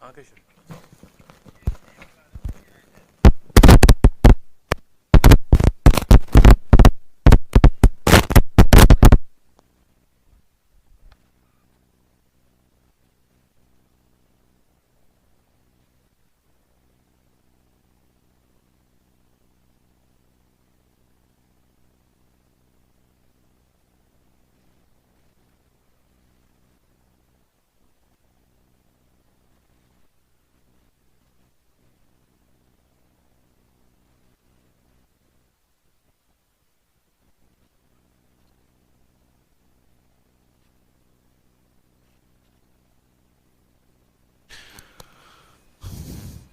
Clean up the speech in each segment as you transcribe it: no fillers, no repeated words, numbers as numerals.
आके शुरू।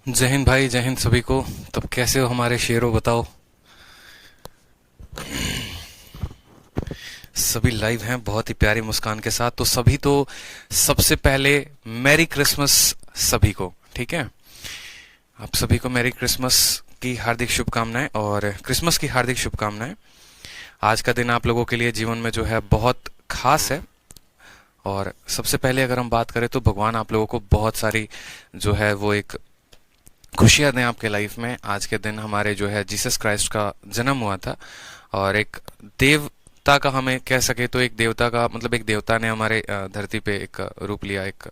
जय हिंद भाई, जय हिंद सभी को। तब कैसे हो हमारे शेरों, बताओ। सभी लाइव हैं बहुत ही प्यारी मुस्कान के साथ। तो सभी तो सबसे पहले मैरी क्रिसमस सभी को, ठीक है। आप सभी को मैरी क्रिसमस की हार्दिक शुभकामनाएं और क्रिसमस की हार्दिक शुभकामनाएं। आज का दिन आप लोगों के लिए जीवन में जो है बहुत खास है। और सबसे पहले अगर हम बात करें तो भगवान आप लोगों को बहुत सारी जो है वो एक खुशियां दें आपके लाइफ में। आज के दिन हमारे जो है जीसस क्राइस्ट का जन्म हुआ था और एक देवता का, हमें कह सके तो एक देवता का मतलब एक देवता ने हमारे धरती पे एक रूप लिया, एक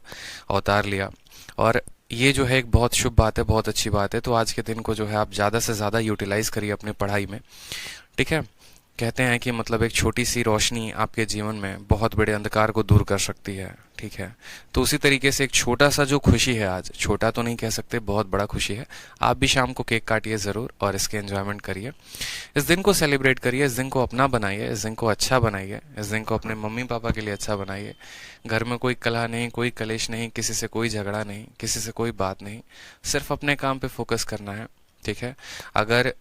अवतार लिया। और ये जो है एक बहुत शुभ बात है, बहुत अच्छी बात है। तो आज के दिन को जो है आप ज़्यादा से ज़्यादा यूटिलाइज करिए अपनी पढ़ाई में, ठीक है। कहते हैं कि मतलब एक छोटी सी रोशनी आपके जीवन में बहुत बड़े अंधकार को दूर कर सकती है, ठीक है। तो उसी तरीके से एक छोटा सा जो खुशी है, आज छोटा तो नहीं कह सकते, बहुत बड़ा खुशी है। आप भी शाम को केक काटिए ज़रूर और इसके एंजॉयमेंट करिए। इस दिन को सेलिब्रेट करिए, इस दिन को अपना बनाइए, इस दिन को अच्छा बनाइए, इस दिन को अपने मम्मी पापा के लिए अच्छा बनाइए। घर में कोई कलह नहीं, कोई कलेश नहीं, किसी से कोई झगड़ा नहीं, किसी से कोई बात नहीं, सिर्फ अपने काम पे फोकस करना है, ठीक है। अगर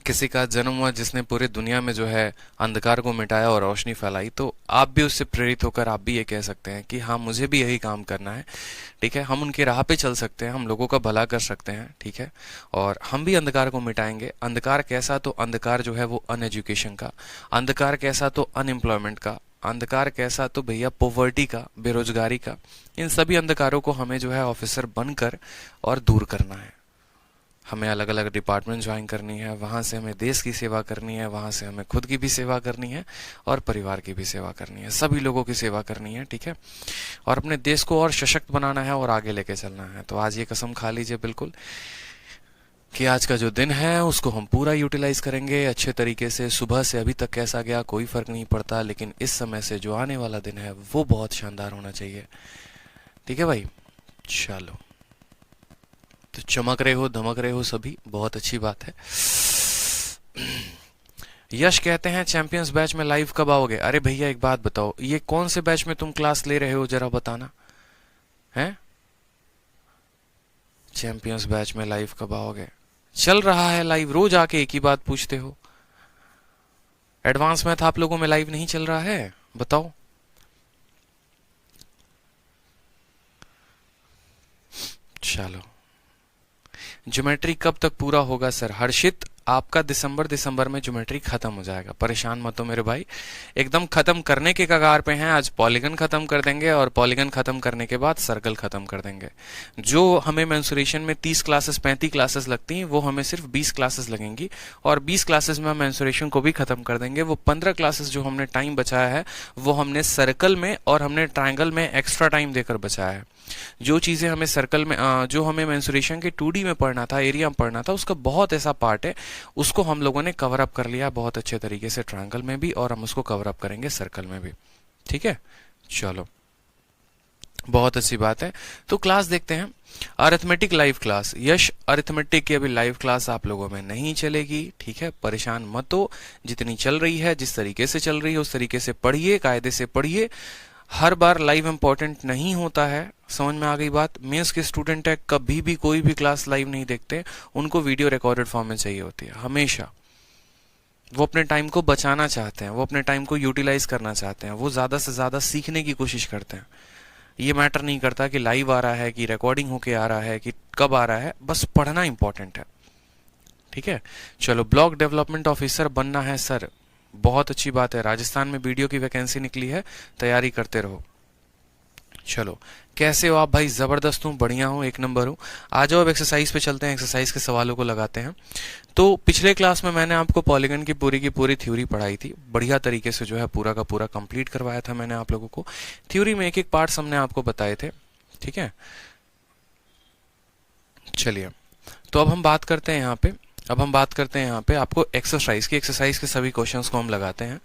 किसी का जन्म हुआ जिसने पूरी दुनिया में जो है अंधकार को मिटाया और रोशनी फैलाई, तो आप भी उससे प्रेरित होकर आप भी ये कह सकते हैं कि हाँ, मुझे भी यही काम करना है, ठीक है। हम उनकी राह पे चल सकते हैं, हम लोगों का भला कर सकते हैं, ठीक है। और हम भी अंधकार को मिटाएंगे। अंधकार कैसा? तो अंधकार जो है वो अनएजुकेशन का, अंधकार कैसा? तो अनएम्प्लॉयमेंट का, अंधकार कैसा? तो भैया पॉवर्टी का, बेरोजगारी का। इन सभी अंधकारों को हमें जो है ऑफिसर बनकर और दूर करना है। हमें अलग अलग डिपार्टमेंट ज्वाइन करनी है, वहाँ से हमें देश की सेवा करनी है, वहाँ से हमें खुद की भी सेवा करनी है और परिवार की भी सेवा करनी है, सभी लोगों की सेवा करनी है, ठीक है। और अपने देश को और सशक्त बनाना है और आगे लेके चलना है। तो आज ये कसम खा लीजिए बिल्कुल कि आज का जो दिन है उसको हम पूरा यूटिलाइज करेंगे अच्छे तरीके से। सुबह से अभी तक कैसा गया कोई फर्क नहीं पड़ता, लेकिन इस समय से जो आने वाला दिन है वो बहुत शानदार होना चाहिए, ठीक है भाई। चलो, तो चमक रहे हो, धमक रहे हो सभी, बहुत अच्छी बात है। यश कहते हैं चैंपियंस बैच में लाइव कब आओगे? अरे भैया एक बात बताओ, ये कौन से बैच में तुम क्लास ले रहे हो, जरा बताना है। चैंपियंस बैच में लाइव कब आओगे? चल रहा है लाइव, रोज आके एक ही बात पूछते हो। एडवांस मैथ आप लोगों में लाइव नहीं चल रहा है? बताओ। चलो, ज्योमेट्री कब तक पूरा होगा सर? हर्षित, आपका दिसंबर में ज्योमेट्री खत्म हो जाएगा, परेशान मत हो मेरे भाई। एकदम खत्म करने के कगार पे हैं। आज पॉलीगन खत्म कर देंगे और पॉलीगन खत्म करने के बाद सर्कल खत्म कर देंगे। जो हमें मेंसुरेशन में 30 क्लासेस 35 क्लासेस लगती हैं, वो हमें सिर्फ 20 क्लासेस लगेंगी और 20 क्लासेस में हम मेंसुरेशन को भी खत्म कर देंगे। वो 15 क्लासेस जो हमने टाइम बचाया है वो हमने सर्कल में और हमने ट्राइंगल में एक्स्ट्रा टाइम देकर बचाया है। जो चीजें हमें सर्कल में जो हमें मेंसुरेशन के 2D में पढ़ना था, एरिया में पढ़ना था, उसका बहुत ऐसा पार्ट है, उसको हम लोगों ने कवर अप कर लिया बहुत अच्छे तरीके से ट्रायंगल में भी, और हम उसको कवर अप करेंगे सर्कल में भी, ठीक है। चलो, बहुत अच्छी बात है। तो क्लास देखते हैं, अरिथमेटिक लाइव क्लास। यश, अरिथमेटिक की अभी लाइव क्लास आप लोगों में नहीं चलेगी, ठीक है। परेशान मत हो, जितनी चल रही है, जिस तरीके से चल रही है उस तरीके से पढ़िए, कायदे से पढ़िए। हर बार लाइव इंपॉर्टेंट नहीं होता है, समझ में आ गई बात। मेंस के स्टूडेंट है, कभी भी कोई भी क्लास लाइव नहीं देखते, उनको वीडियो रिकॉर्डेड फॉर्म में चाहिए होती है हमेशा। वो अपने टाइम को बचाना चाहते हैं, वो अपने टाइम को यूटिलाइज करना चाहते हैं, वो ज्यादा से ज्यादा सीखने की कोशिश करते हैं। ये मैटर नहीं करता कि लाइव आ रहा है कि रिकॉर्डिंग होके आ रहा है कि कब आ रहा है, बस पढ़ना इंपॉर्टेंट है, ठीक है। चलो, ब्लॉक डेवलपमेंट ऑफिसर बनना है सर, बहुत अच्छी बात है। राजस्थान में वीडियो की वैकेंसी निकली है, तैयारी करते रहो। चलो, कैसे हो आप भाई? जबरदस्त हूँ, बढ़िया हूँ, एक नंबर हूँ। आ जाओ अब एक्सरसाइज पे चलते हैं, एक्सरसाइज के सवालों को लगाते हैं। तो पिछले क्लास में मैंने आपको पॉलीगन की पूरी थ्योरी पढ़ाई थी, बढ़िया तरीके से जो है पूरा का पूरा कंप्लीट करवाया था मैंने आप लोगों को। थ्योरी में एक एक पार्ट्स हमने आपको बताए थे, ठीक है। चलिए, तो अब हम बात करते हैं यहाँ पे आपको एक्सरसाइज के सभी क्वेश्चंस को हम लगाते हैं।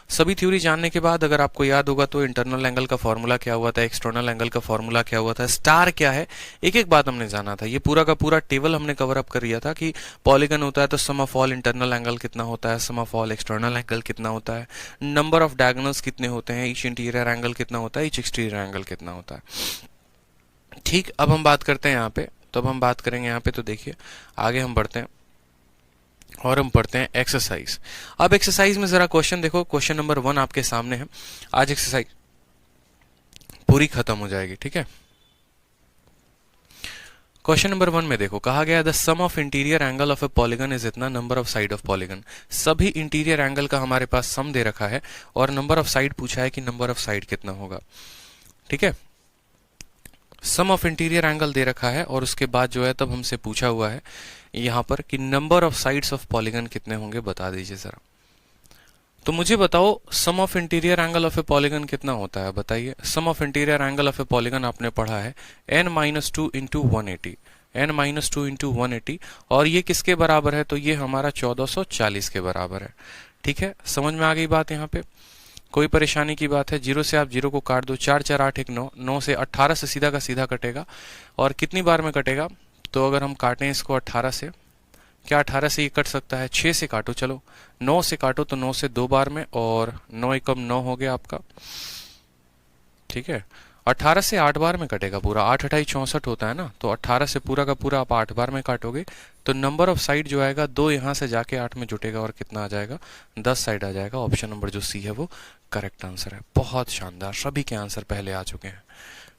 सभी थ्योरी जानने के बाद अगर आपको याद होगा तो इंटरनल एंगल का फॉर्मूला क्या हुआ था, एक्सटर्नल एंगल का फॉर्मूला क्या हुआ था, स्टार क्या है, एक एक बात हमने जाना था। ये पूरा का पूरा टेबल हमने कवर अप कर लिया था कि पॉलीगन होता है तो सम ऑफ ऑल इंटरनल एंगल कितना होता है, sum of all external angle कितना होता है, नंबर ऑफ डायगोनल्स कितने होते हैं, ईच इंटीरियर एंगल कितना होता है, ईच एक्सटीरियर एंगल कितना होता है। ठीक, अब हम बात करते हैं यहाँ पे, तो अब हम बात करेंगे यहाँ पे। तो देखिए, आगे हम बढ़ते हैं और हम पढ़ते हैं एक्सरसाइज। अब एक्सरसाइज में जरा क्वेश्चन देखो, क्वेश्चन नंबर 1 आपके सामने है। आज एक्सरसाइज पूरी खत्म हो जाएगी, ठीक है। क्वेश्चन नंबर 1 में देखो, कहा गया the sum of interior angle of a polygon is इतना, number of side of polygon. सभी इंटीरियर एंगल का हमारे पास सम दे रखा है और नंबर ऑफ साइड पूछा है कि नंबर ऑफ साइड कितना होगा, ठीक है। सम ऑफ इंटीरियर एंगल दे रखा है और उसके बाद जो है तब हमसे पूछा हुआ है यहां पर कि number of sides of polygon कितने होंगे, बता दीजिए जरा। तो मुझे बताओ sum of interior angle of a polygon कितना होता है, बताइए। Sum of interior angle of a polygon आपने पढ़ा है n-2 इंटू 180, n-2 इंटू 180, और ये किसके बराबर है? तो ये हमारा 1440 के बराबर है, ठीक है। समझ में आ गई बात यहाँ पे? कोई परेशानी की बात है? जीरो से आप जीरो को काट दो, 4 4 8 1 9, 9 से 18 से सीधा का सीधा कटेगा। और कितनी बार में कटेगा? तो अगर हम काटें इसको 18 से, क्या 18 से ये कट सकता है? 6 से काटो, चलो 9 से काटो, तो 9 से 2 बार में, और 9 एकम 9 हो गया आपका, ठीक है। 18 से 8 बार में कटेगा पूरा, 8 8 64 होता है ना, तो 18 से पूरा का पूरा आप 8 बार में काटोगे तो नंबर ऑफ साइड जो आएगा 2 यहां से जाके 8 में जुटेगा और कितना आ जाएगा? 10 साइड आ जाएगा। ऑप्शन नंबर जो सी है वो करेक्ट आंसर है। बहुत शानदार, सभी के आंसर पहले आ चुके हैं,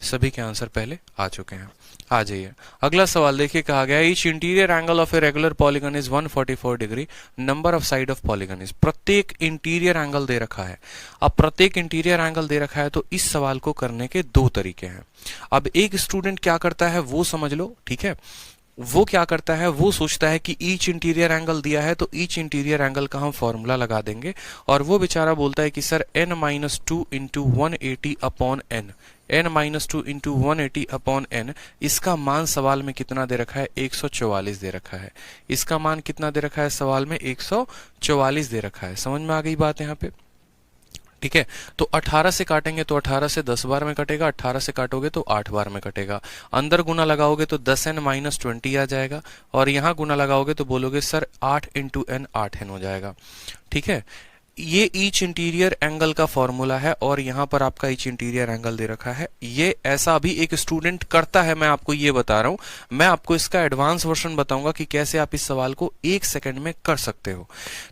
सभी के आंसर पहले आ चुके हैं। आ जाइए अगला सवाल देखिए, कहा गया each interior angle of a regular polygon is 144 degree, number of side of polygon is. प्रत्येक इंटीरियर एंगल दे रखा है। अब प्रत्येक इंटीरियर एंगल दे रखा है तो इस सवाल को करने के 2 तरीके हैं। अब एक स्टूडेंट क्या करता है वो समझ लो, ठीक है। वो क्या करता है, वो सोचता है कि ईच इंटीरियर एंगल दिया है तो ईच इंटीरियर एंगल का हम फॉर्मूला लगा देंगे, और वो बेचारा बोलता है कि sir n-2 into 180 upon n, n-2 into 180 upon n, इसका मान सवाल में कितना दे रखा है? 144 दे रखा है। इसका मान कितना दे रखा है सवाल में? 144 दे रखा है। समझ में आ गई बात यहाँ पे? ठीक है। तो 18 से काटेंगे तो 18 से 10 बार में कटेगा, 18 से काटोगे तो 8 बार में कटेगा। अंदर गुना लगाओगे तो 10n-20 आ जाएगा, और यहां गुना लगाओगे तो बोलोगे सर 8 इंटू n 8n हो जाएगा, ठीक है। ये ईच इंटीरियर एंगल का फॉर्मूला है और यहां पर आपका ईच इंटीरियर एंगल दे रखा है। ये ऐसा अभी एक स्टूडेंट करता है, मैं आपको ये बता रहा हूं। मैं आपको इसका एडवांस वर्जन बताऊंगा कि कैसे आप इस सवाल को 1 सेकंड में कर सकते हो।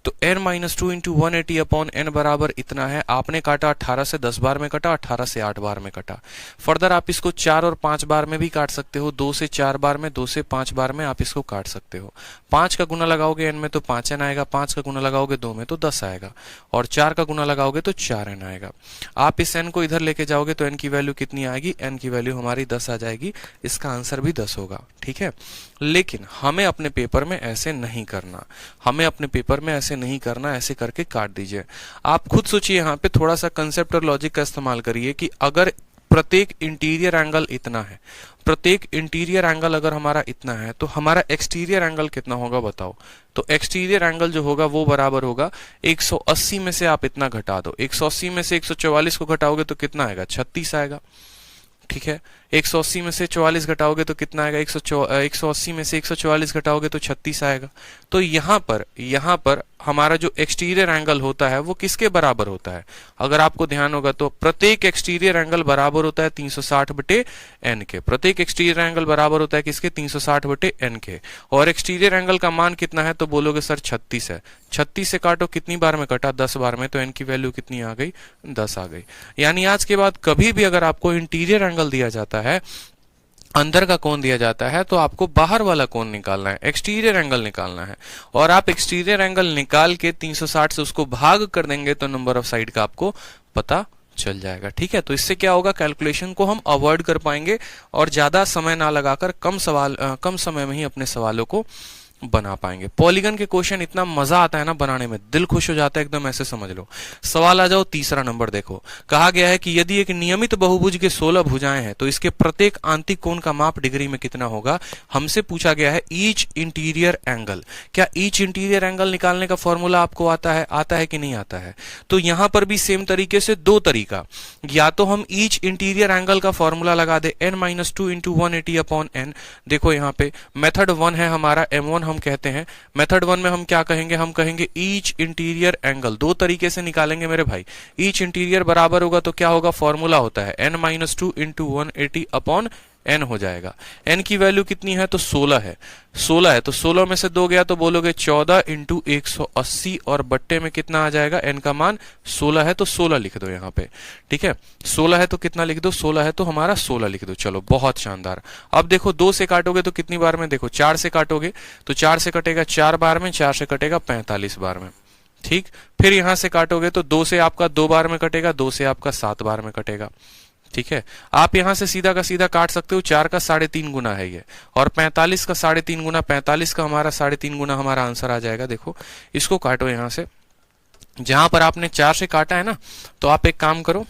तो n-2 इंटू 180 अपॉन n बराबर इतना है। आपने काटा 18 से 10 बार में कटा, 18 से 8 बार में कटा। फर्दर आप इसको 4 और 5 बार में भी काट सकते हो, 2 से 4 बार में, 2 से 5 बार में आप इसको काट सकते हो। 5 का गुना लगाओगे n में तो 5n आएगा, 5 का गुना लगाओगे 2 में तो 10 आएगा, और 4 का गुना लगाओगे तो 4n आएगा। आप इस n को इधर लेके जाओगे तो n की वैल्यू कितनी आएगी? n की वैल्यू हमारी 10 आ जाएगी। इसका आंसर भी 10 होगा, ठीक है। लेकिन हमें अपने पेपर में ऐसे नहीं करना, हमें अपने पेपर में ऐसे नहीं करना, ऐसे करके काट दीजिए। आप खुद सोचिए, यहाँ पे थोड़ा सा कंसेप्ट और लॉजिक का इस्तेमाल करिए कि अगर प्रत्येक इंटीरियर एंगल इतना है, प्रत्येक इंटीरियर एंगल अगर हमारा इतना है तो हमारा एक्सटीरियर एंगल कितना होगा बताओ? तो एक्सटीरियर एंगल जो होगा वो बराबर होगा 180 में से आप इतना घटा दो, 180 में से 144 को घटाओगे तो कितना आएगा? 36 आएगा, ठीक है। 180 में से 44 घटाओगे तो कितना आएगा? 180 में से 144 घटाओगे तो 36 आएगा। तो यहाँ पर हमारा जो एक्सटीरियर एंगल होता है वो किसके बराबर होता है? अगर आपको ध्यान होगा तो प्रत्येक एक्सटीरियर एंगल बराबर होता है 360 बटे n के। प्रत्येक एक्सटीरियर एंगल बराबर होता है किसके? 360 बटे n के। और एक्सटीरियर एंगल का मान कितना है? तो बोलोगे सर 36 है। 36 से काटो, कितनी बार में कटा? 10 बार में, तो n की वैल्यू कितनी आ गई? 10 आ गई। यानी आज के बाद कभी भी अगर आपको इंटीरियर एंगल दिया जाता है, अंदर का कोण दिया जाता है, तो आपको बाहर वाला कोण निकालना है, एक्सटीरियर एंगल निकालना है। और आप एक्सटीरियर एंगल निकाल के 360 से उसको भाग कर देंगे तो नंबर ऑफ साइड का आपको पता चल जाएगा। ठीक है, तो इससे क्या होगा, कैलकुलेशन को हम अवॉइड कर पाएंगे और ज्यादा समय ना लगाकर कम समय में ही अपने सवालों को बना पाएंगे। पॉलीगन के क्वेश्चन इतना मजा आता है ना बनाने में, दिल खुश हो जाता है एकदम, ऐसे समझ लो। सवाल आ जाओ तीसरा नंबर देखो। कहा गया है कि यदि एक नियमित बहुभुज के 16 भुजाएं हैं तो इसके प्रत्येक आंतरिक कोण का माप डिग्री में कितना होगा। हमसे पूछा गया है ईच इंटीरियर एंगल। क्या ईच इंटीरियर एंगल निकालने का फॉर्मूला आपको आता है कि नहीं आता है? तो यहां पर भी सेम तरीके से दो तरीका, या तो हम ईच इंटीरियर एंगल का फॉर्मूला लगा दे n-2 इंटू 180/n। देखो यहाँ पे मेथड 1 है हमारा, m1 हम कहते हैं। मेथड 1 में हम क्या कहेंगे, हम कहेंगे ईच इंटीरियर एंगल। दो तरीके से निकालेंगे मेरे भाई। ईच इंटीरियर बराबर होगा तो क्या होगा, फॉर्मूला होता है n-2 इंटू 180/n हो जाएगा। n की वैल्यू कितनी है, तो 16 है। 16 है तो 16 में से 2 गया तो बोलोगे 14 इंटू 180 और बट्टे में कितना आ जाएगा, n का मान 16 है तो 16 लिख दो यहाँ पे। ठीक है, 16 है तो कितना लिख दो, 16 है तो हमारा 16 लिख दो। चलो बहुत शानदार। अब देखो 2 से काटोगे तो कितनी बार में, देखो 4 से काटोगे तो 4 से कटेगा 4 बार में, 4 से कटेगा 45 बार में। ठीक, फिर यहां से काटोगे तो 2 से आपका 2 बार में कटेगा, 2 से आपका 7 बार में कटेगा। ठीक है, आप यहां से सीधा का सीधा काट सकते हो, 4 का 3.5 गुना है ये, और 45 का 3.5 गुना, 45 का हमारा 3.5 गुना हमारा आंसर आ जाएगा। देखो इसको काटो यहां से, जहां पर आपने 4 से काटा है ना, तो आप एक काम करो,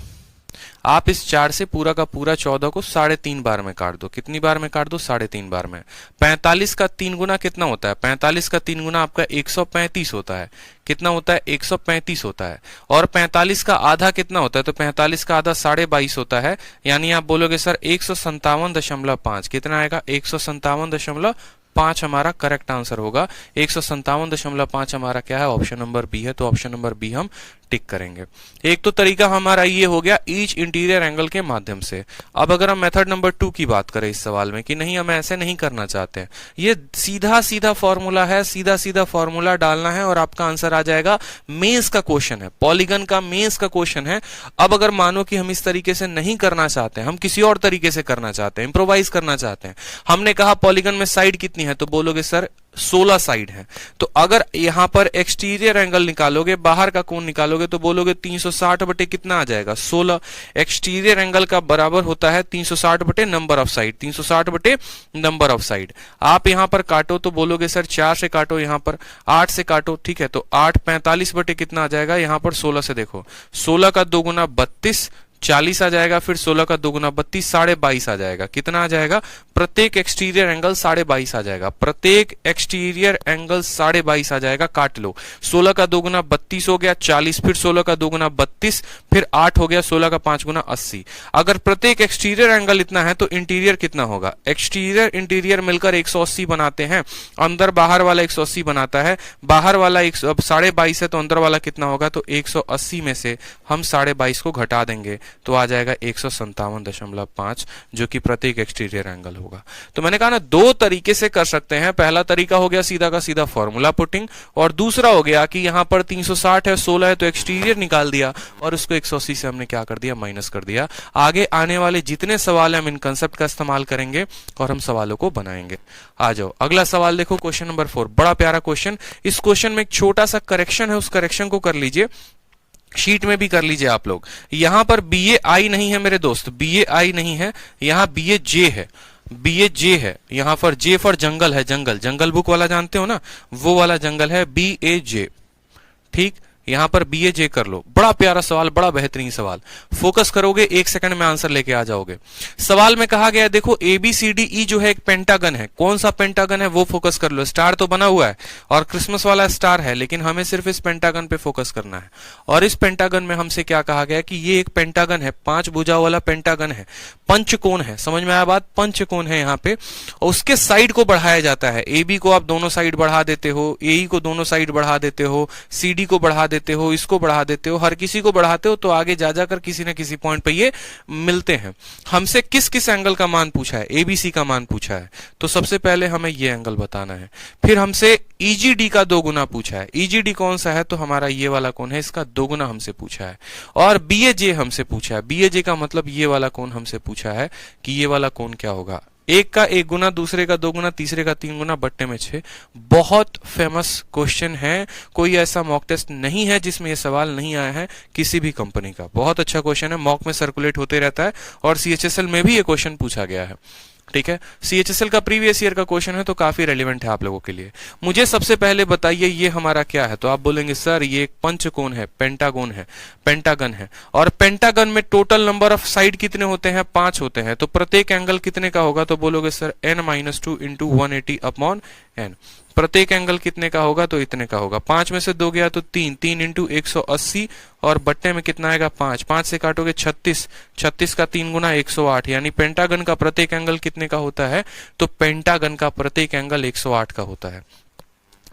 आप इस 4 से पूरा का पूरा 14 को 3.5 बार में काट दो। कितनी बार में काट दो, 3.5 बार में। 45 का 3 गुना कितना होता है, 45 का 3 गुना आपका 135 होता है। कितना होता है, 135 होता है। और 45 का आधा कितना होता है, तो 45 का आधा 22.5 होता है। यानी आप बोलोगे सर 157.5, कितना आएगा, 157.5 हमारा करेक्ट आंसर होगा। 157.5 हमारा क्या है, ऑप्शन नंबर बी है। तो ऑप्शन नंबर बी हम टिक करेंगे। एक तो तरीका हमारा ये हो गया ईच इंटीरियर एंगल के माध्यम से। अब अगर हम मेथड नंबर 2 की बात करें इस सवाल में कि नहीं हम ऐसे नहीं करना चाहते हैं, ये सीधा सीधा फॉर्मूला है, सीधा सीधा फॉर्मूला डालना है और आपका आंसर आ जाएगा। मेंस का क्वेश्चन है, पॉलीगन का मेंस का क्वेश्चन है। अब अगर मानो कि हम इस तरीके से नहीं करना चाहते हैं, हम किसी और तरीके से करना चाहते हैं, इंप्रोवाइज करना चाहते हैं। हमने कहा पॉलीगन में साइड कितनी है, तो बोलोगे सर 16 साइड है। तो अगर यहां पर एक्सटीरियर एंगल निकालोगे, बाहर का कोण निकालोगे, तो बोलोगे 360 बटे कितना आ जाएगा, 16। एक्सटीरियर एंगल का बराबर होता है 360 बटे नंबर ऑफ साइड, 360 बटे नंबर ऑफ साइड। आप यहां पर काटो तो बोलोगे सर 4 से काटो, यहां पर 8 से काटो। ठीक है, तो 8 45 बटे कितना आ जाएगा, यहां पर 16 से देखो, 16 का 2 गुना 32, 40 आ जाएगा। फिर 16 का 2 गुना 32, 22.5 आ जाएगा। कितना आ जाएगा, प्रत्येक एक्सटीरियर एंगल 22.5 आ जाएगा। प्रत्येक एक्सटीरियर एंगल 22.5 आ जाएगा। काट लो, 16 का 2 गुना 32 हो गया 40, फिर 16 का 2 गुना 32, फिर 8 हो गया, 16 का 5 गुना 80। अगर प्रत्येक एक्सटीरियर एंगल इतना है तो इंटीरियर कितना होगा, एक्सटीरियर इंटीरियर मिलकर 180 बनाते हैं। अंदर बाहर वाला 180 बनाता है, बाहर वाला 22.5 है तो अंदर वाला कितना होगा, तो 180 में से हम 22.5 को घटा देंगे तो आ जाएगा 157.5, जो कि प्रत्येक एक्सटीरियर एंगल होगा। तो मैंने कहा ना, दो तरीके से कर सकते हैं। पहला तरीका हो गया सीधा का सीधा फॉर्मूला पुटिंग, और दूसरा हो गया कि यहां पर 360 है, 16 है तो एक्सटीरियर निकाल दिया और उसको 180 से हमने क्या कर दिया, माइनस कर दिया। आगे आने वाले जितने सवाल हैं हम इन कंसेप्ट का इस्तेमाल करेंगे और हम सवालों को बनाएंगे। आ जाओ अगला सवाल देखो, क्वेश्चन नंबर 4। बड़ा प्यारा क्वेश्चन। इस क्वेश्चन में एक छोटा सा करेक्शन है, उस करेक्शन को कर लीजिए, शीट में भी कर लीजिए आप लोग। यहां पर BA-I नहीं है मेरे दोस्त, BA-I नहीं है, यहां BA-J है। BA-J है, यहां पर J फॉर जंगल है, जंगल, जंगल बुक वाला जानते हो ना, वो वाला जंगल है BA-J। ठीक, यहां पर BA-J कर लो। बड़ा प्यारा सवाल, बड़ा बेहतरीन सवाल। फोकस करोगे 1 सेकंड में आंसर लेके आ जाओगे। सवाल में कहा गया देखो ABCDE जो है एक पेंटागन है। कौन सा पेंटागन है वो फोकस कर लो। स्टार तो बना हुआ है और क्रिसमस वाला स्टार है, लेकिन हमें सिर्फ इस पेंटागन पे फोकस करना है। और इस पेंटागन में हमसे क्या कहा गया कि ये एक पेंटागन है, 5 भुजाओं वाला पेंटागन है, पंचकोण है। समझ में आया बात, पंचकोण है यहाँ पे। और उसके साइड को बढ़ाया जाता है। AB को आप दोनों साइड बढ़ा देते हो, AE को दोनों साइड बढ़ा देते हो, CD को बढ़ा देते हो, इसको बढ़ा देते हो, हर किसी को बढ़ाते हो, तो आगे जा जाकर किसी न किसी पॉइंट पे ये मिलते हैं। हमसे किस किस एंगल का मान पूछा है, ABC का मान पूछा है, तो सबसे पहले हमें ये एंगल बताना है। फिर हमसे EGD का 2 गुना पूछा है। EGD कौन सा है, तो हमारा ये वाला कौन है, इसका 2 गुना हमसे पूछा है। और BAJ हमसे पूछा है। BAJ का मतलब ये वाला कौन हमसे पूछा है कि ये वाला कौन क्या होगा, एक का एक गुना, दूसरे का 2 गुना, तीसरे का 3 गुना, बट्टे में 6। बहुत फेमस क्वेश्चन है, कोई ऐसा मॉक टेस्ट नहीं है जिसमें यह सवाल नहीं आया है किसी भी कंपनी का। बहुत अच्छा क्वेश्चन है, मॉक में सर्कुलेट होते रहता है और सीएचएसएल में भी ये क्वेश्चन पूछा गया है। ठीक है, सीएचएसएल का प्रीवियस ईयर का क्वेश्चन है तो काफी रेलिवेंट है आप लोगों के लिए। मुझे सबसे पहले बताइए ये हमारा क्या है, तो आप बोलेंगे सर ये एक पंचकोण है, पेंटागोन है, पेंटागन है। और पेंटागन में टोटल नंबर ऑफ साइड कितने होते हैं? 5 होते हैं। तो प्रत्येक एंगल कितने का होगा? तो बोलोगे sir n-2 into 180 upon n। प्रत्येक एंगल कितने का होगा? तो इतने का होगा। 5 में से 2 गया तो 3, 3 इंटू 180 और बट्टे में कितना आएगा? 5, 5 से काटोगे 36, 36 का 3 गुना 108। यानी पेंटागन का प्रत्येक एंगल कितने का होता है? तो पेंटागन का प्रत्येक एंगल 108 का होता है।